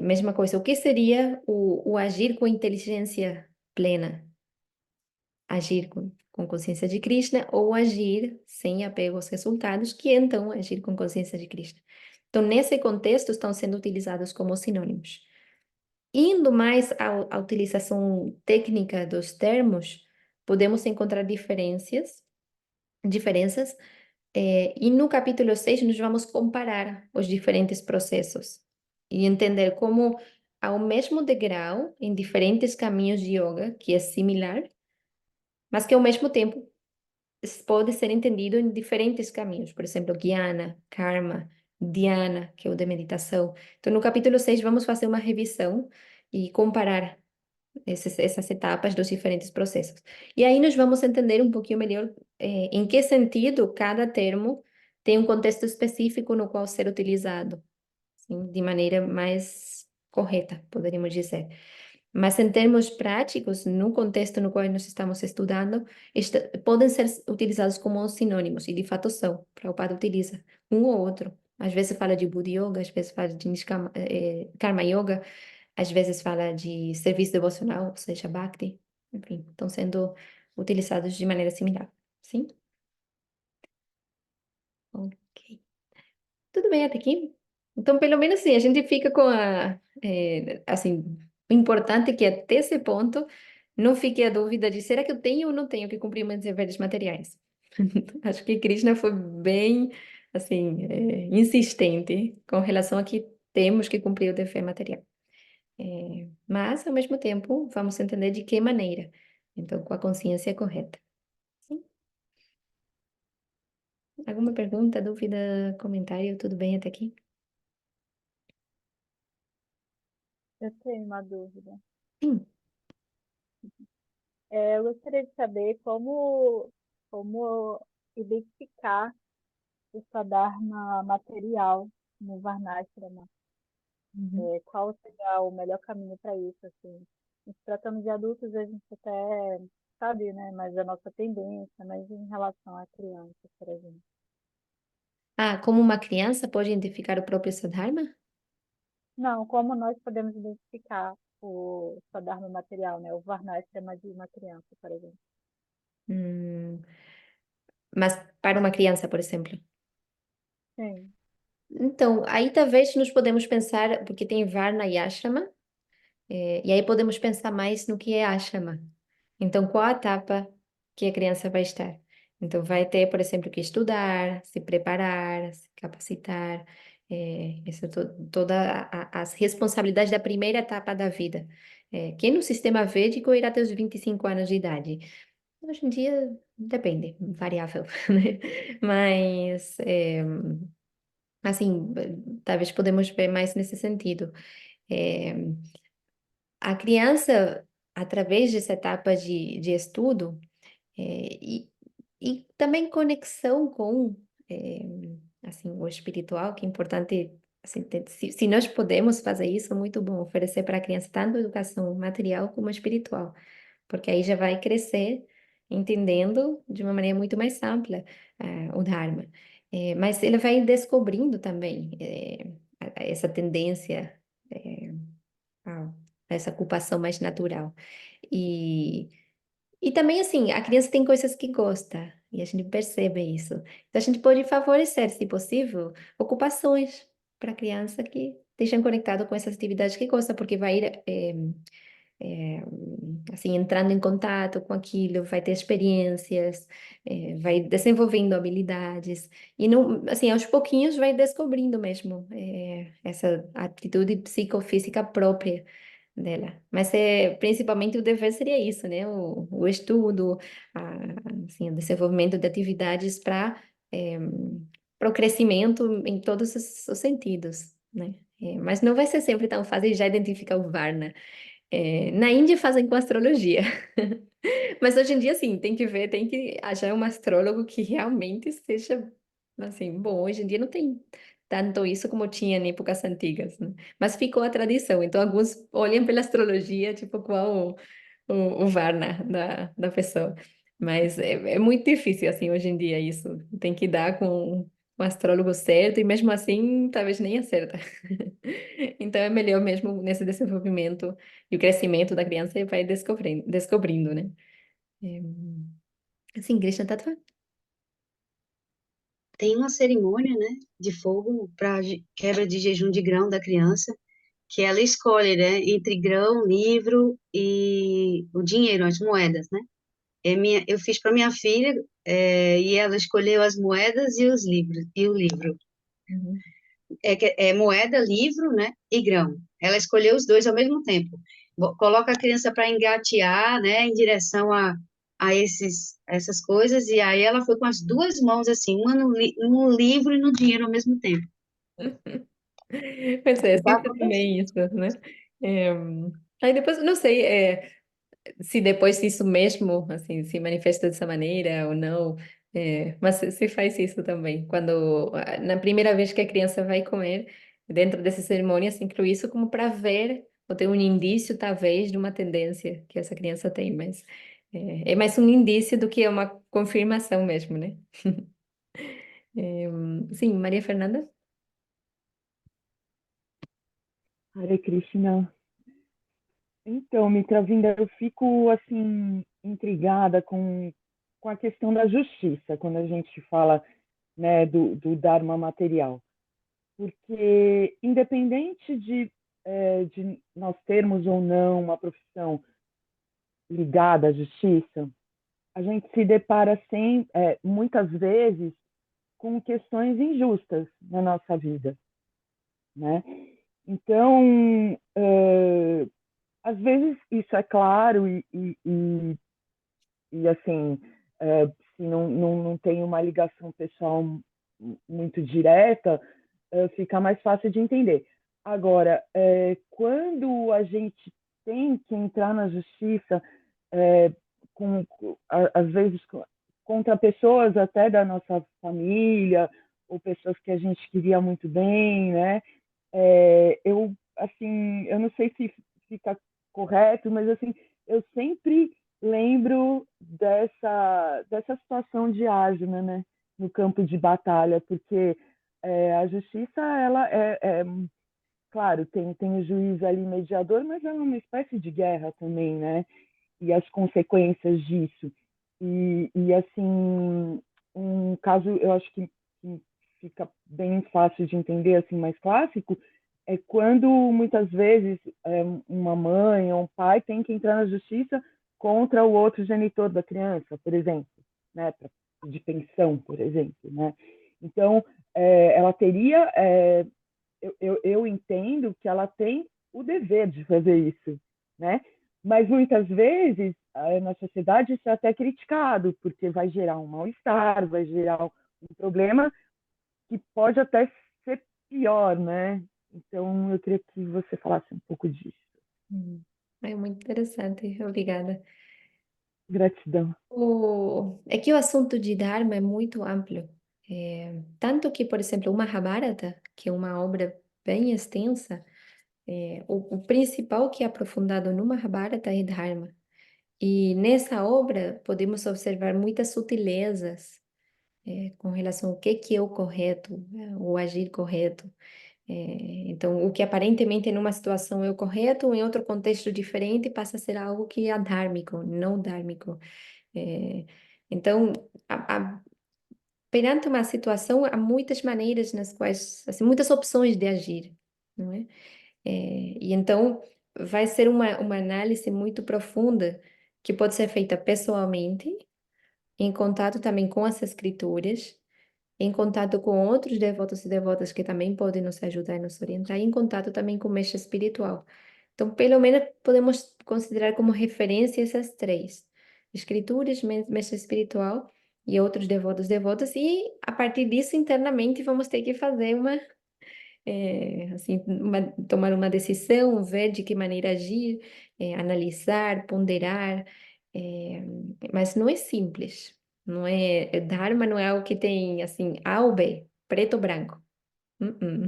mesma coisa. O que seria o agir com inteligência plena, agir com consciência de Krishna ou agir sem apego aos resultados, que é então agir com consciência de Krishna. Então, nesse contexto, estão sendo utilizados como sinônimos. Indo mais à utilização técnica dos termos, podemos encontrar diferenças, e no capítulo 6 nós vamos comparar os diferentes processos e entender como, ao mesmo degrau, em diferentes caminhos de yoga, que é similar, mas que ao mesmo tempo pode ser entendido em diferentes caminhos. Por exemplo, Jnana, Karma, Dhyana, que é o de meditação. Então, no capítulo 6 vamos fazer uma revisão e comparar essas etapas dos diferentes processos. E aí nós vamos entender um pouquinho melhor em que sentido cada termo tem um contexto específico no qual ser utilizado, assim, de maneira mais correta, poderíamos dizer. Mas em termos práticos, no contexto no qual nós estamos estudando, podem ser utilizados como sinônimos, e de fato são. Prabhupada utiliza um ou outro. Às vezes fala de Buddha Yoga, às vezes fala de Karma Yoga, às vezes fala de serviço devocional, ou seja, Bhakti. Enfim, estão sendo utilizados de maneira similar. Sim? Ok. Tudo bem até aqui? Então, pelo menos sim, a gente fica com assim, o importante é que até esse ponto não fique a dúvida de será que eu tenho ou não tenho que cumprir meus deveres materiais? Acho que Krishna foi bem, assim, insistente com relação a que temos que cumprir o dever material. Mas, ao mesmo tempo, vamos entender de que maneira. Então, com a consciência correta. Sim? Alguma pergunta, dúvida, comentário? Tudo bem até aqui? Eu tenho uma dúvida. Sim. Eu gostaria de saber como identificar o Sadharma material no Varnashrama. Uhum. Qual seria o melhor caminho para isso, assim? Se tratando de adultos, a gente até sabe, né? Mas a nossa tendência, mas em relação à criança, por exemplo. Ah, como uma criança pode identificar o próprio Sadharma? Não, como nós podemos identificar o Sadharma material, né? O Varnashrama de uma criança, por exemplo. Hum, mas para uma criança, por exemplo. Sim, Então, aí talvez nós podemos pensar, porque tem Varna e Ashrama, e aí podemos pensar mais no que é Ashrama. Então, qual a etapa que a criança vai estar? Então, vai ter, por exemplo, que estudar, se preparar, se capacitar, todas as responsabilidades da primeira etapa da vida, que no sistema védico irá até os 25 anos de idade. Hoje em dia, depende, variável, né? Mas, assim, talvez podemos ver mais nesse sentido. É, a criança, através dessa etapa de estudo, e também conexão com, é, assim, o espiritual, que é importante, assim, se nós podemos fazer isso, é muito bom, oferecer para a criança tanto educação material como espiritual, porque aí já vai crescer entendendo de uma maneira muito mais ampla, o Dharma. Mas ele vai descobrindo também, essa tendência, é, a essa ocupação mais natural. E e também, assim, a criança tem coisas que gosta, e a gente percebe isso. Então, a gente pode favorecer, se possível, ocupações para a criança que deixam conectado com essas atividades que gosta, porque vai ir, assim, entrando em contato com aquilo, vai ter experiências, vai desenvolvendo habilidades, e não, assim, aos pouquinhos vai descobrindo mesmo, essa atitude psicofísica própria dela. Mas principalmente o dever seria isso, né? O estudo, a, assim, o desenvolvimento de atividades para o crescimento em todos os sentidos, né? Mas não vai ser sempre tão fácil já identificar o Varna. Na Índia fazem com astrologia. Mas hoje em dia, sim, tem que ver, tem que achar um astrólogo que realmente seja, assim, bom, hoje em dia não tem tanto isso como tinha em épocas antigas, né? Mas ficou a tradição, então alguns olham pela astrologia, tipo, qual o Varna da pessoa. Mas é muito difícil, assim, hoje em dia isso. Tem que dar com o astrólogo certo e mesmo assim, talvez nem acerta. Então é melhor mesmo nesse desenvolvimento e o crescimento da criança vai descobrindo, né? É, assim, Krishna Tattva. Tem uma cerimônia, né, de fogo para quebra de jejum de grão da criança, que ela escolhe, né, entre grão, livro e o dinheiro, as moedas, né? Eu fiz para minha filha, e ela escolheu as moedas e os livros e o livro. Uhum. É moeda, livro, né, e grão. Ela escolheu os dois ao mesmo tempo. Coloca a criança para engatear, né, em direção a essas coisas, e aí ela foi com as duas mãos, assim, uma no livro e no dinheiro ao mesmo tempo. Pois é, Vai sinto acontecer. também isso, né? É, aí depois, não sei, se depois isso mesmo, assim, se manifesta dessa maneira ou não, mas se faz isso também. Quando, na primeira vez que a criança vai comer, dentro dessa cerimônia, se inclui isso como para ver, ou ter um indício, talvez, de uma tendência que essa criança tem, mas é mais um indício do que uma confirmação mesmo, né? É, sim, Maria Fernanda? Hare Krishna. Então, Mitravinda, eu fico assim intrigada com a questão da justiça quando a gente fala, né, do Dharma material, porque independente de nós termos ou não uma profissão ligada à justiça, a gente se depara muitas vezes com questões injustas na nossa vida, né? Então, às vezes isso é claro e assim, se não tem uma ligação pessoal muito direta, fica mais fácil de entender. Agora, quando a gente tem que entrar na justiça, é, às vezes contra pessoas até da nossa família, ou pessoas que a gente queria muito bem, né? Eu não sei se fica correto, mas assim, eu sempre lembro dessa situação de Arjuna, né, no campo de batalha, porque a justiça, ela claro, tem o juiz ali mediador, mas é uma espécie de guerra também, né, e as consequências disso. E assim, um caso, eu acho que fica bem fácil de entender, assim, mais clássico, é quando muitas vezes uma mãe ou um pai tem que entrar na justiça contra o outro genitor da criança, por exemplo, né, de pensão, por exemplo, né? Então, ela teria, eu entendo que ela tem o dever de fazer isso, né? Mas muitas vezes na sociedade isso é até criticado, porque vai gerar um mal-estar, vai gerar um problema que pode até ser pior, né? Então eu queria que você falasse um pouco disso. Hum. É muito interessante, obrigada. Gratidão. É que o assunto de Dharma é muito amplo. Tanto que, por exemplo, o Mahabharata, que é uma obra bem extensa, o principal que é aprofundado no Mahabharata é Dharma. E nessa obra podemos observar muitas sutilezas, com relação ao que é o correto, né, o agir correto. Então, o que aparentemente numa situação é o correto, em outro contexto diferente passa a ser algo que é adármico, não dármico. É, então, perante uma situação, há muitas maneiras nas quais, assim, muitas opções de agir, não é? E então, vai ser uma análise muito profunda que pode ser feita pessoalmente, em contato também com as escrituras, em contato com outros devotos e devotas que também podem nos ajudar e nos orientar, e em contato também com o mestre espiritual. Então, pelo menos podemos considerar como referência essas três: escrituras, mestre espiritual e outros devotos, devotas, e a partir disso, internamente, vamos ter que fazer assim, tomar uma decisão, ver de que maneira agir, analisar, ponderar, é, mas não é simples. Não é, Dharma não é algo que tem assim A ou B, preto ou branco. Uh-uh.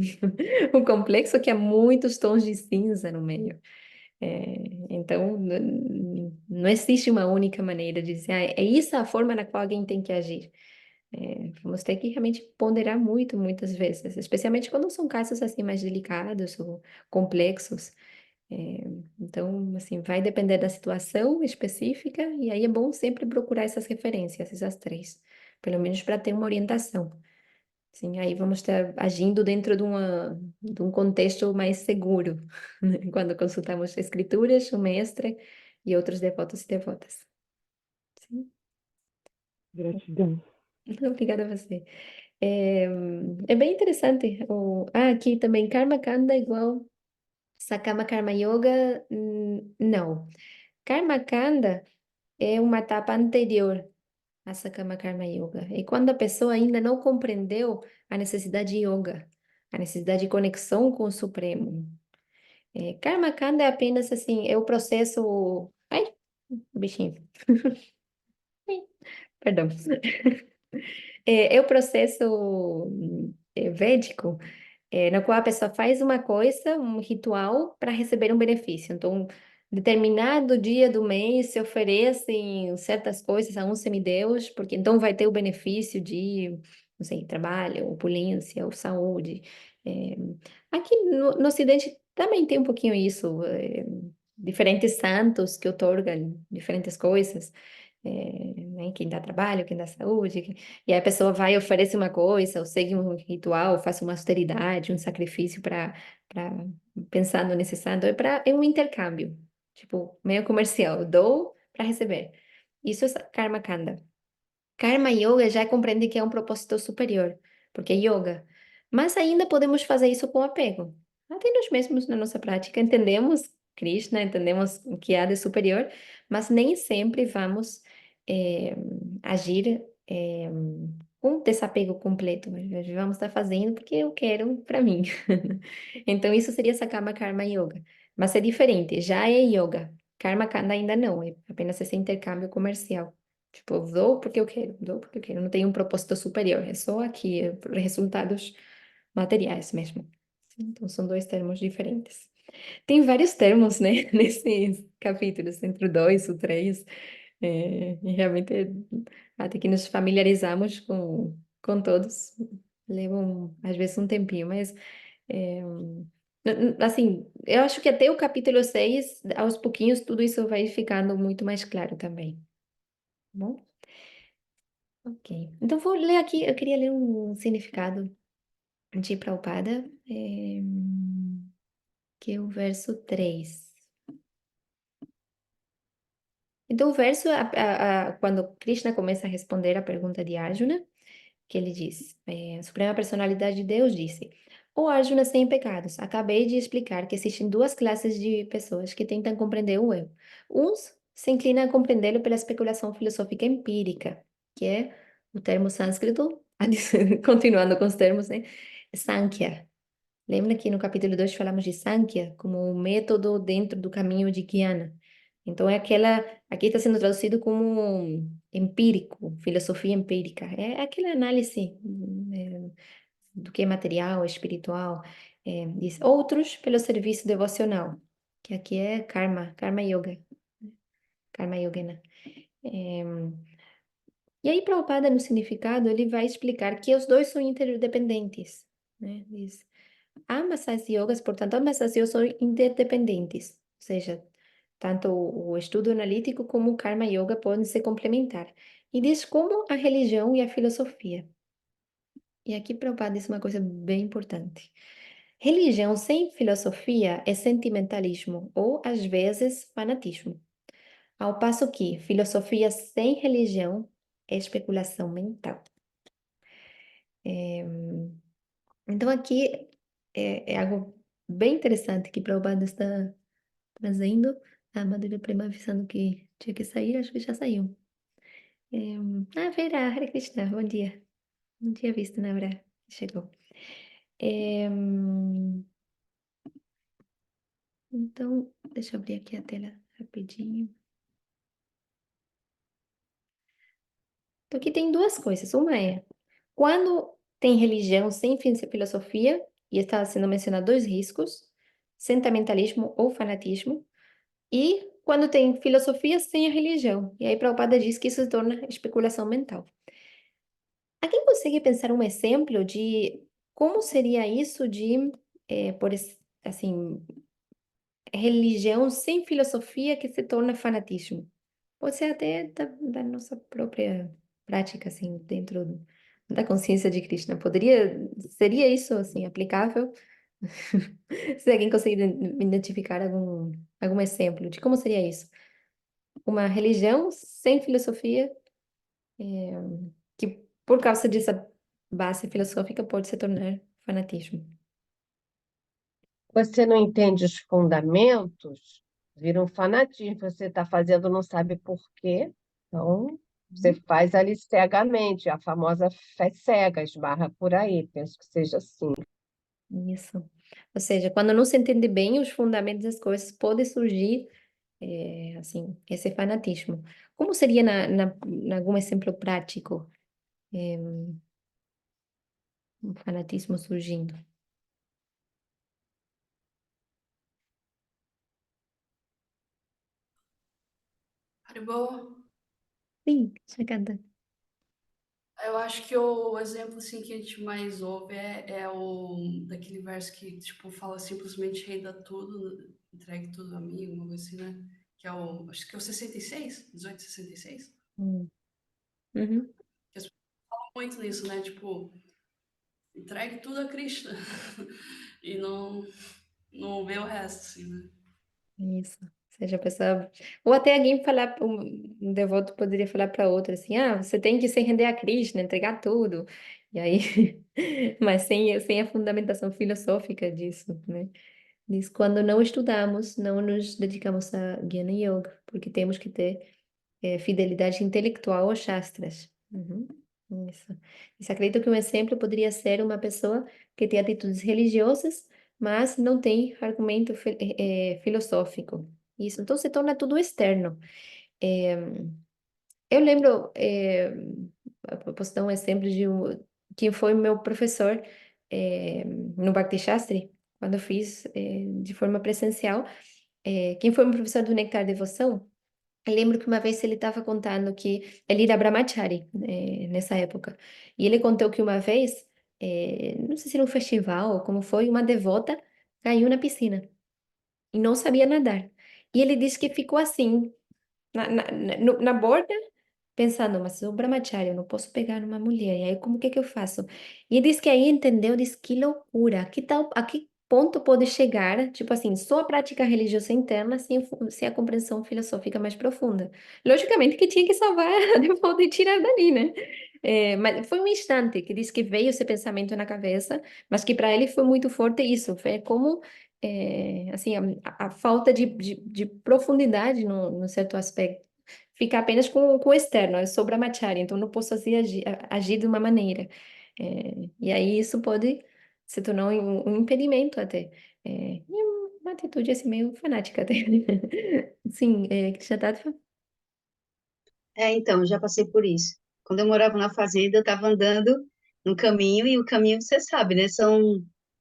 O complexo é que há muitos tons de cinza no meio. Então, não existe uma única maneira de dizer, é isso a forma na qual alguém tem que agir. Vamos ter que realmente ponderar muito, muitas vezes, especialmente quando são casos assim mais delicados ou complexos. É, então, assim, vai depender da situação específica, e aí é bom sempre procurar essas referências, essas três, pelo menos para ter uma orientação. Sim, aí vamos estar agindo dentro de um contexto mais seguro, né? Quando consultamos escrituras, o mestre e outros devotos e devotas. Sim, Gratidão. obrigada a você. É, é bem interessante. Aqui também, Karma Kanda igual Sakama Karma Yoga, não. Karma Kanda é uma etapa anterior a Sakama Karma Yoga. E quando a pessoa ainda não compreendeu a necessidade de yoga, a necessidade de conexão com o Supremo. Karma Kanda é apenas assim, é o processo. Ai, bichinho. Ai, perdão. É o processo védico, no qual a pessoa faz uma coisa, um ritual, para receber um benefício. Então, determinado dia do mês se oferecem certas coisas a um semideus, porque então vai ter o benefício de, não sei, trabalho, opulência ou saúde. É, aqui no Ocidente também tem um pouquinho isso, diferentes santos que otorgam diferentes coisas. Né, quem dá trabalho, quem dá saúde, e aí a pessoa vai e oferece uma coisa, ou segue um ritual, faz uma austeridade, um sacrifício para pensando nesse santo, é um intercâmbio, tipo, meio comercial, dou para receber. Isso é Karma Kanda. Karma Yoga já compreende que é um propósito superior, porque é yoga. Mas ainda podemos fazer isso com apego. Até nós mesmos, na nossa prática, entendemos Krishna, entendemos o que há de superior, mas nem sempre vamos eh, agir com desapego completo. Nós vamos estar fazendo porque eu quero para mim. Então, isso seria Sakama Karma Yoga. Mas é diferente, já é yoga. Karma Kanda ainda não, é apenas esse intercâmbio comercial. Tipo, eu dou porque eu quero, não tem um propósito superior, é só aqui, resultados materiais mesmo. Então, são dois termos diferentes. Tem vários termos, né, nesses capítulos, entre o 2 e o 3, e realmente até que nos familiarizamos com todos, levam às vezes um tempinho, mas assim, eu acho que até o capítulo 6 aos pouquinhos, tudo isso vai ficando muito mais claro também, tá bom? Ok. Então vou ler aqui, eu queria ler um significado de Prabhupada, que é o verso 3. Então o verso, quando Krishna começa a responder a pergunta de Arjuna, que ele diz, a Suprema Personalidade de Deus disse, ó Arjuna sem pecados, acabei de explicar que existem duas classes de pessoas que tentam compreender o eu. Uns se inclinam a compreendê-lo pela especulação filosófica empírica, que é o termo sânscrito, continuando com os termos, né? Sankhya. Lembra que no capítulo 2 falamos de Sankhya como um método dentro do caminho de Jnana. Então, aqui está sendo traduzido como empírico, filosofia empírica. É aquela análise do que é material, espiritual. Diz outros pelo serviço devocional, que aqui é karma yoga, karma yogena. É, e aí, Prabhupada, no significado, ele vai explicar que os dois são interdependentes, né? Diz, ambas as yogas, portanto, ambas as yogas são interdependentes, ou seja, tanto o estudo analítico como o Karma Yoga podem se complementar. E diz como a religião e a filosofia. E aqui Prabhupada diz uma coisa bem importante. Religião sem filosofia é sentimentalismo ou, às vezes, fanatismo. Ao passo que filosofia sem religião é especulação mental. Então, aqui é algo bem interessante que Prabhupada está trazendo. A Madhurya Prema avisando que tinha que sair, acho que já saiu. Vera, Hare Krishna, bom dia. Não tinha visto, na verdade, chegou. Então, deixa eu abrir aqui a tela rapidinho. Então, aqui tem duas coisas. Uma é, quando tem religião sem filosofia, e está sendo mencionado dois riscos, sentimentalismo ou fanatismo, e quando tem filosofia sem a religião. E aí Prabhupada diz que isso se torna especulação mental. alguém consegue pensar um exemplo de como seria isso de, assim, religião sem filosofia que se torna fanatismo? Pode ser até da nossa própria prática, assim, dentro da consciência de Krishna. Seria isso, assim, aplicável? Se alguém conseguir identificar algum exemplo de como seria isso? Uma religião sem filosofia, que por causa dessa base filosófica pode se tornar fanatismo. Você não entende os fundamentos, vira um fanatismo. Você está fazendo, não sabe por quê. Então, você faz ali cegamente, a famosa fé cega, esbarra por aí. Penso que seja assim. Isso. Ou seja, quando não se entende bem os fundamentos das coisas, pode surgir, assim, esse fanatismo. Como seria em algum exemplo prático, um fanatismo surgindo? Haribo, Sim, chegada. eu acho que o exemplo assim, que a gente mais ouve é o daquele verso que tipo, fala simplesmente renda tudo, entregue tudo a mim, uma coisa assim, né? Que é acho que é o 66, 1866. Hum. Uhum. Que as pessoas falam muito nisso, né? Tipo, entregue tudo a Krishna e não vê o resto, assim, né? Isso. Ou seja, a pessoa. Ou até alguém falar, um devoto poderia falar para outro assim: você tem que se render a Krishna, entregar tudo. E aí, mas sem a fundamentação filosófica disso, né? Diz, quando não estudamos, não nos dedicamos a Jnana Yoga, porque temos que ter fidelidade intelectual aos Shastras. Uhum. Isso. Isso. Acredito que um exemplo poderia ser uma pessoa que tem atitudes religiosas, mas não tem argumento filosófico. Isso. Então se torna tudo externo. Eh, eu lembro, eu posso dar um exemplo de quem foi meu professor no Bhakti Shastri, quando eu fiz de forma presencial. Quem foi meu professor do Nectar Devoção? Eu lembro que uma vez ele estava contando que ele era brahmachari, nessa época. E ele contou que uma vez, não sei se era um festival ou como foi, uma devota caiu na piscina e não sabia nadar. E ele disse que ficou assim, na borda, pensando, mas sou brahmachari, eu não posso pegar uma mulher, e aí como que eu faço? E ele disse que aí entendeu, disse que loucura, que tal, a que ponto pode chegar, tipo assim, só a prática religiosa interna sem a compreensão filosófica mais profunda. Logicamente que tinha que salvar a devota e tirar dali, né? Mas foi um instante que disse que veio esse pensamento na cabeça, mas que para ele foi muito forte isso, foi como assim, a falta de profundidade no certo aspecto fica apenas com o externo, eu sou brahmachari, então não posso assim, agir de uma maneira. E aí isso pode se tornar um impedimento até. E uma atitude assim meio fanática até. Sim, Krishna Tattva. Então, já passei por isso. Quando eu morava na fazenda, eu estava andando no caminho, e o caminho, você sabe, né?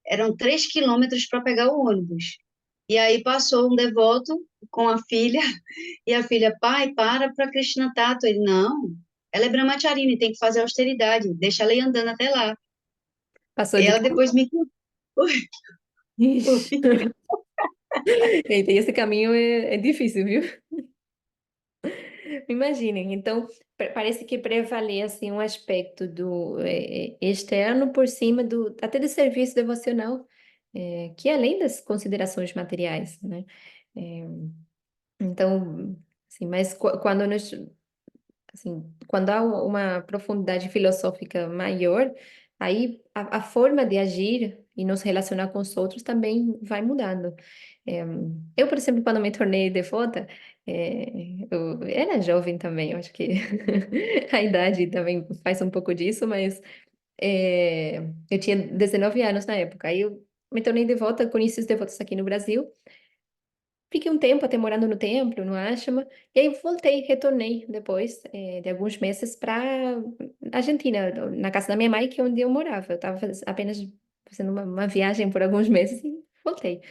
Eram 3 quilômetros para pegar o ônibus. E aí passou um devoto com a filha, e a filha, pai, para Cristina Tato. Ele, não, ela é brahmacharina, tem que fazer austeridade, deixa ela ir andando até lá. Passou E de ela carro. depois me contou. Ixi. Eita, e esse caminho é difícil, viu? Imaginem, então parece que prevalece um aspecto do externo por cima até do serviço devocional, que é além das considerações materiais, né? É, então, assim, mas quando há uma profundidade filosófica maior, aí a forma de agir e nos relacionar com os outros também vai mudando. Eu, por exemplo, quando me tornei devota, eu era jovem também, eu acho que a idade também faz um pouco disso, mas eu tinha 19 anos na época. Aí eu me tornei devota, conheci os devotos aqui no Brasil. Fiquei um tempo até morando no templo, no ashram, e aí voltei, retornei depois de alguns meses para Argentina, na casa da minha mãe, que é onde eu morava. Eu estava apenas fazendo uma viagem por alguns meses e voltei.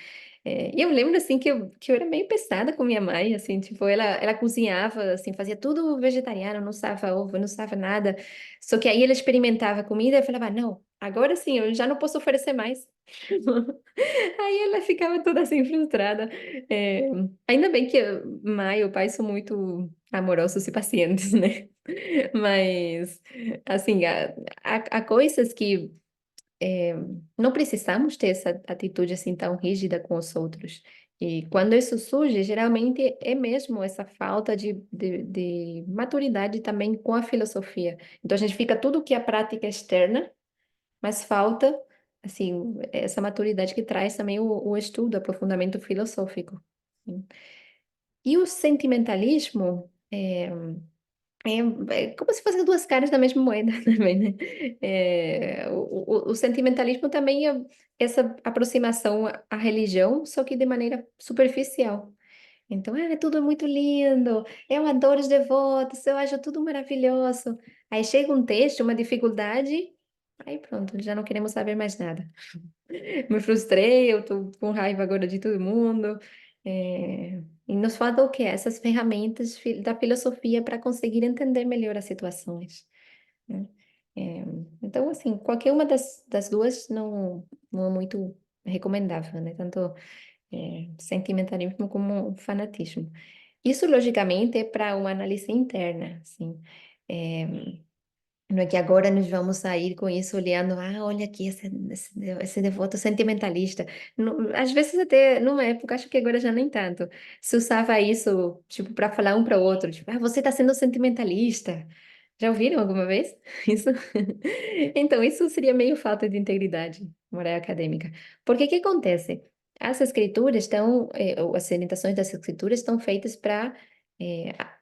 E eu lembro, assim, que eu era meio pesada com minha mãe, assim, tipo, ela cozinhava, assim, fazia tudo vegetariano, não usava ovo, não usava nada. Só que aí ela experimentava a comida e falava, não, agora sim, eu já não posso oferecer mais. Aí ela ficava toda assim frustrada. É, ainda bem que a mãe e o pai são muito amorosos e pacientes, né? Mas, assim, há coisas que não precisamos ter essa atitude assim tão rígida com os outros. E quando isso surge, geralmente é mesmo essa falta de maturidade também com a filosofia. Então a gente fica tudo que é a prática externa, mas falta assim essa maturidade que traz também o estudo, o aprofundamento filosófico. E o sentimentalismo é como se fossem duas caras da mesma moeda também, né? O sentimentalismo também é essa aproximação à religião, só que de maneira superficial. Então, tudo é muito lindo, eu adoro os devotos, eu acho tudo maravilhoso. Aí chega um texto, uma dificuldade, aí pronto, já não queremos saber mais nada. Me frustrei, eu tô com raiva agora de todo mundo. E nos falta o quê? Essas ferramentas da filosofia para conseguir entender melhor as situações, né? É, então, assim, qualquer uma das duas não é muito recomendável, né? Tanto sentimentalismo como fanatismo. Isso, logicamente, é para uma análise interna, assim. É, não é que agora nós vamos sair com isso olhando, olha aqui esse devoto sentimentalista. Às vezes até, numa época, acho que agora já nem tanto, se usava isso, tipo, para falar um para o outro, tipo, você está sendo sentimentalista. Já ouviram alguma vez isso? Então, isso seria meio falta de integridade moral acadêmica. Porque o que acontece? As escrituras estão, ou as orientações das escrituras estão feitas para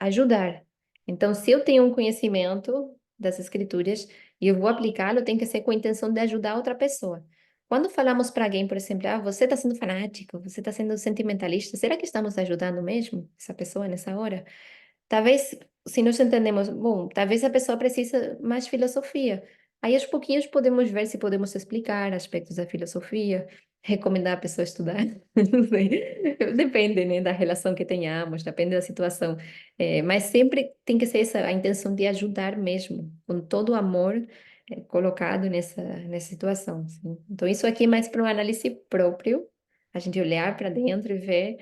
ajudar. Então, se eu tenho um conhecimento das escrituras e eu vou aplicá-lo, tem que ser com a intenção de ajudar outra pessoa. Quando falamos para alguém, por exemplo, você está sendo fanático, você está sendo sentimentalista, será que estamos ajudando mesmo essa pessoa nessa hora? Talvez, se nós entendemos, bom, talvez a pessoa precisa mais filosofia. Aí, aos pouquinhos, podemos ver se podemos explicar aspectos da filosofia, recomendar a pessoa estudar. Não sei. Depende, né, da relação que tenhamos, depende da situação. Mas sempre tem que ser essa a intenção de ajudar mesmo, com todo o amor, colocado nessa situação, assim. Então, isso aqui é mais para uma análise próprio, a gente olhar para dentro e ver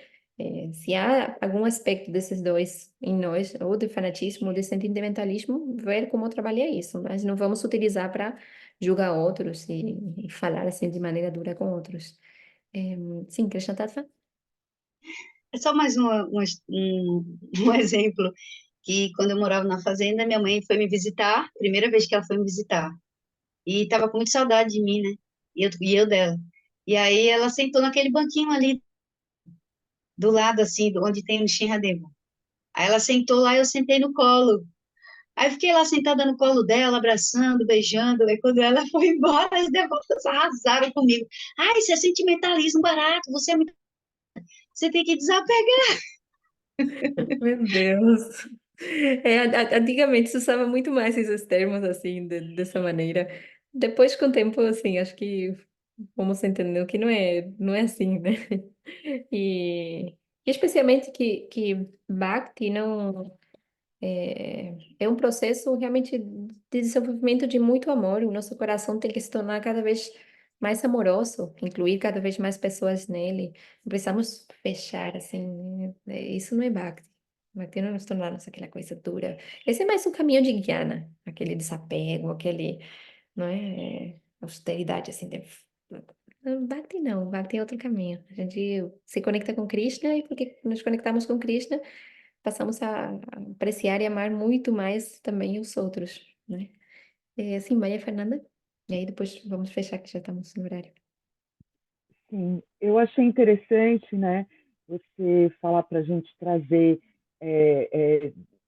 se há algum aspecto desses dois em nós, ou de fanatismo ou de sentimentalismo, ver como trabalhar isso, mas não vamos utilizar para julgar outros e falar assim de maneira dura com outros. Sim, Krishna Tattva? É só mais um exemplo, que quando eu morava na fazenda, minha mãe foi me visitar, primeira vez que ela foi me visitar, e estava com muita saudade de mim, né? E eu dela. E aí ela sentou naquele banquinho ali, do lado, assim, onde tem o Shinradeva. Aí ela sentou lá e eu sentei no colo. Aí eu fiquei lá sentada no colo dela, abraçando, beijando. Aí quando ela foi embora, as devotas arrasaram comigo. Ai, isso é sentimentalismo barato, você é muito... Você tem que desapegar. Meu Deus. Antigamente se usava muito mais esses termos assim, dessa maneira. Depois, com o tempo, assim, acho que vamos entendendo que não é assim, né? E especialmente que Bhakti não. É um processo realmente de desenvolvimento de muito amor. O nosso coração tem que se tornar cada vez mais amoroso, incluir cada vez mais pessoas nele. Não precisamos fechar, assim, né? Isso não é Bhakti. Bhakti não é nos tornarmos aquela coisa dura. Esse é mais um caminho de Jnana, aquele desapego, aquele, não é? Austeridade, assim. Bhakti não, Bhakti é outro caminho. A gente se conecta com Krishna e porque nos conectamos com Krishna, passamos a apreciar e amar muito mais também os outros, né? Sim, Maria Fernanda. E aí depois vamos fechar que já estamos no horário. Sim, eu achei interessante, né, você falar para a gente trazer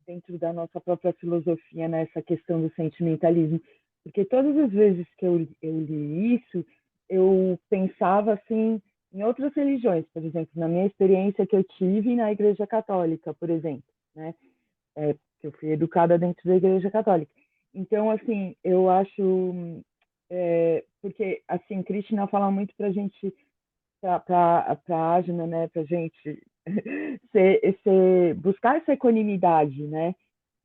dentro da nossa própria filosofia, né, essa questão do sentimentalismo, porque todas as vezes que eu li isso, eu pensava assim em outras religiões, por exemplo, na minha experiência que eu tive na Igreja Católica, por exemplo, né, que eu fui educada dentro da Igreja Católica. Então, assim, eu acho porque assim Krishna fala muito para a gente para a Ajna, né, para a gente buscar essa equanimidade, né,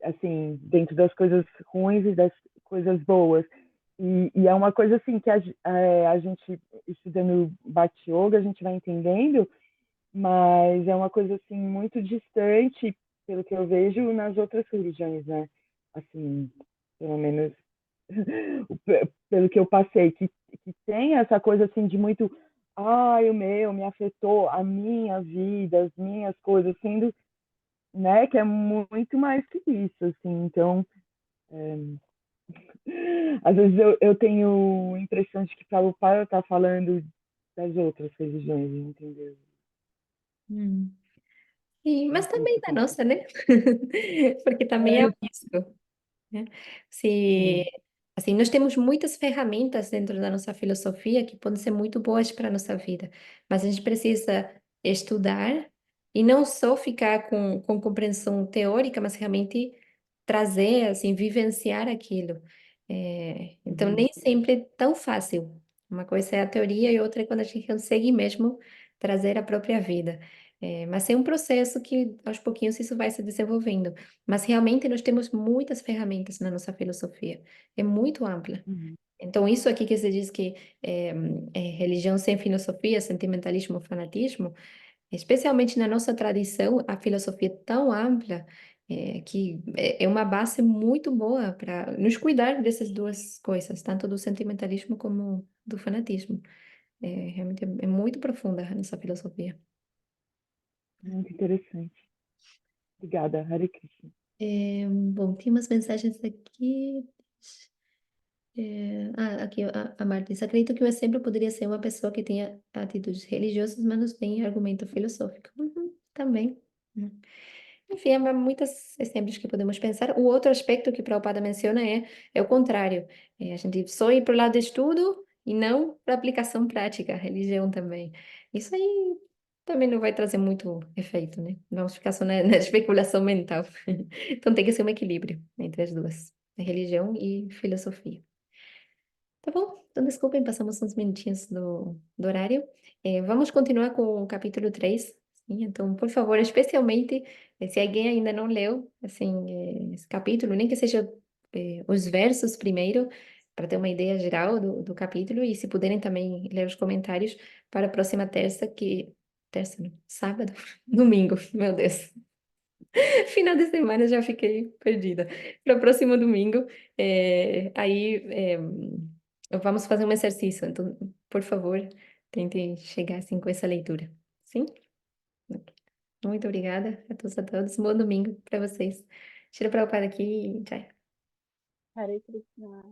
assim, dentro das coisas ruins e das coisas boas. E é uma coisa assim que a gente, estudando Bhakti Yoga, a gente vai entendendo, mas é uma coisa assim muito distante, pelo que eu vejo nas outras religiões, né? Assim, pelo menos pelo que eu passei, que tem essa coisa assim de muito, o meu me afetou a minha vida, as minhas coisas, sendo, né, que é muito mais que isso, assim. Então, às vezes eu tenho a impressão de que Prabhupada está falando das outras religiões, entendeu? Hum. Mas Não sei também se da faz nossa, né? Porque também é sentido. um risco, né? Se, assim, nós temos muitas ferramentas dentro da nossa filosofia que podem ser muito boas para a nossa vida, mas a gente precisa estudar e não só ficar com compreensão teórica, mas realmente trazer, assim, vivenciar aquilo. Então, nem sempre é tão fácil. Uma coisa é a teoria e outra é quando a gente consegue mesmo trazer a própria vida. Mas é um processo que, aos pouquinhos, isso vai se desenvolvendo. Mas realmente nós temos muitas ferramentas na nossa filosofia. É muito ampla. Uhum. Então, isso aqui que você diz que religião sem filosofia, sentimentalismo, fanatismo, especialmente na nossa tradição, a filosofia é tão ampla que é uma base muito boa para nos cuidar dessas duas coisas, tanto do sentimentalismo como do fanatismo. Realmente é muito profunda a nossa filosofia. Muito interessante. Obrigada, Hare Krishna. Bom, tem umas mensagens aqui. Aqui a Marta diz, acredito que o exemplo poderia ser uma pessoa que tenha atitudes religiosas, mas não tem argumento filosófico. Uhum, também, né? Enfim, há muitos exemplos que podemos pensar. O outro aspecto que Prabhupada menciona é o contrário. A gente só ir para o lado de estudo e não para aplicação prática, a religião também. Isso aí também não vai trazer muito efeito, né? Vamos ficar só na especulação mental. Então tem que ser um equilíbrio entre as duas, religião e filosofia. Tá bom? Então, desculpem, passamos uns minutinhos do horário. Vamos continuar com o capítulo 3. Sim? Então, por favor, especialmente, se alguém ainda não leu, assim, esse capítulo, nem que seja os versos primeiro, para ter uma ideia geral do capítulo, e se puderem também ler os comentários para a próxima terça, Terça, não, sábado? Domingo, meu Deus. Final de semana já fiquei perdida. Para o próximo domingo, vamos fazer um exercício. Então, por favor, tentem chegar assim com essa leitura. Sim? Ok. Muito obrigada a todos e a todos. Bom domingo para vocês. Tira para o aqui e tchau. Hare Krishna.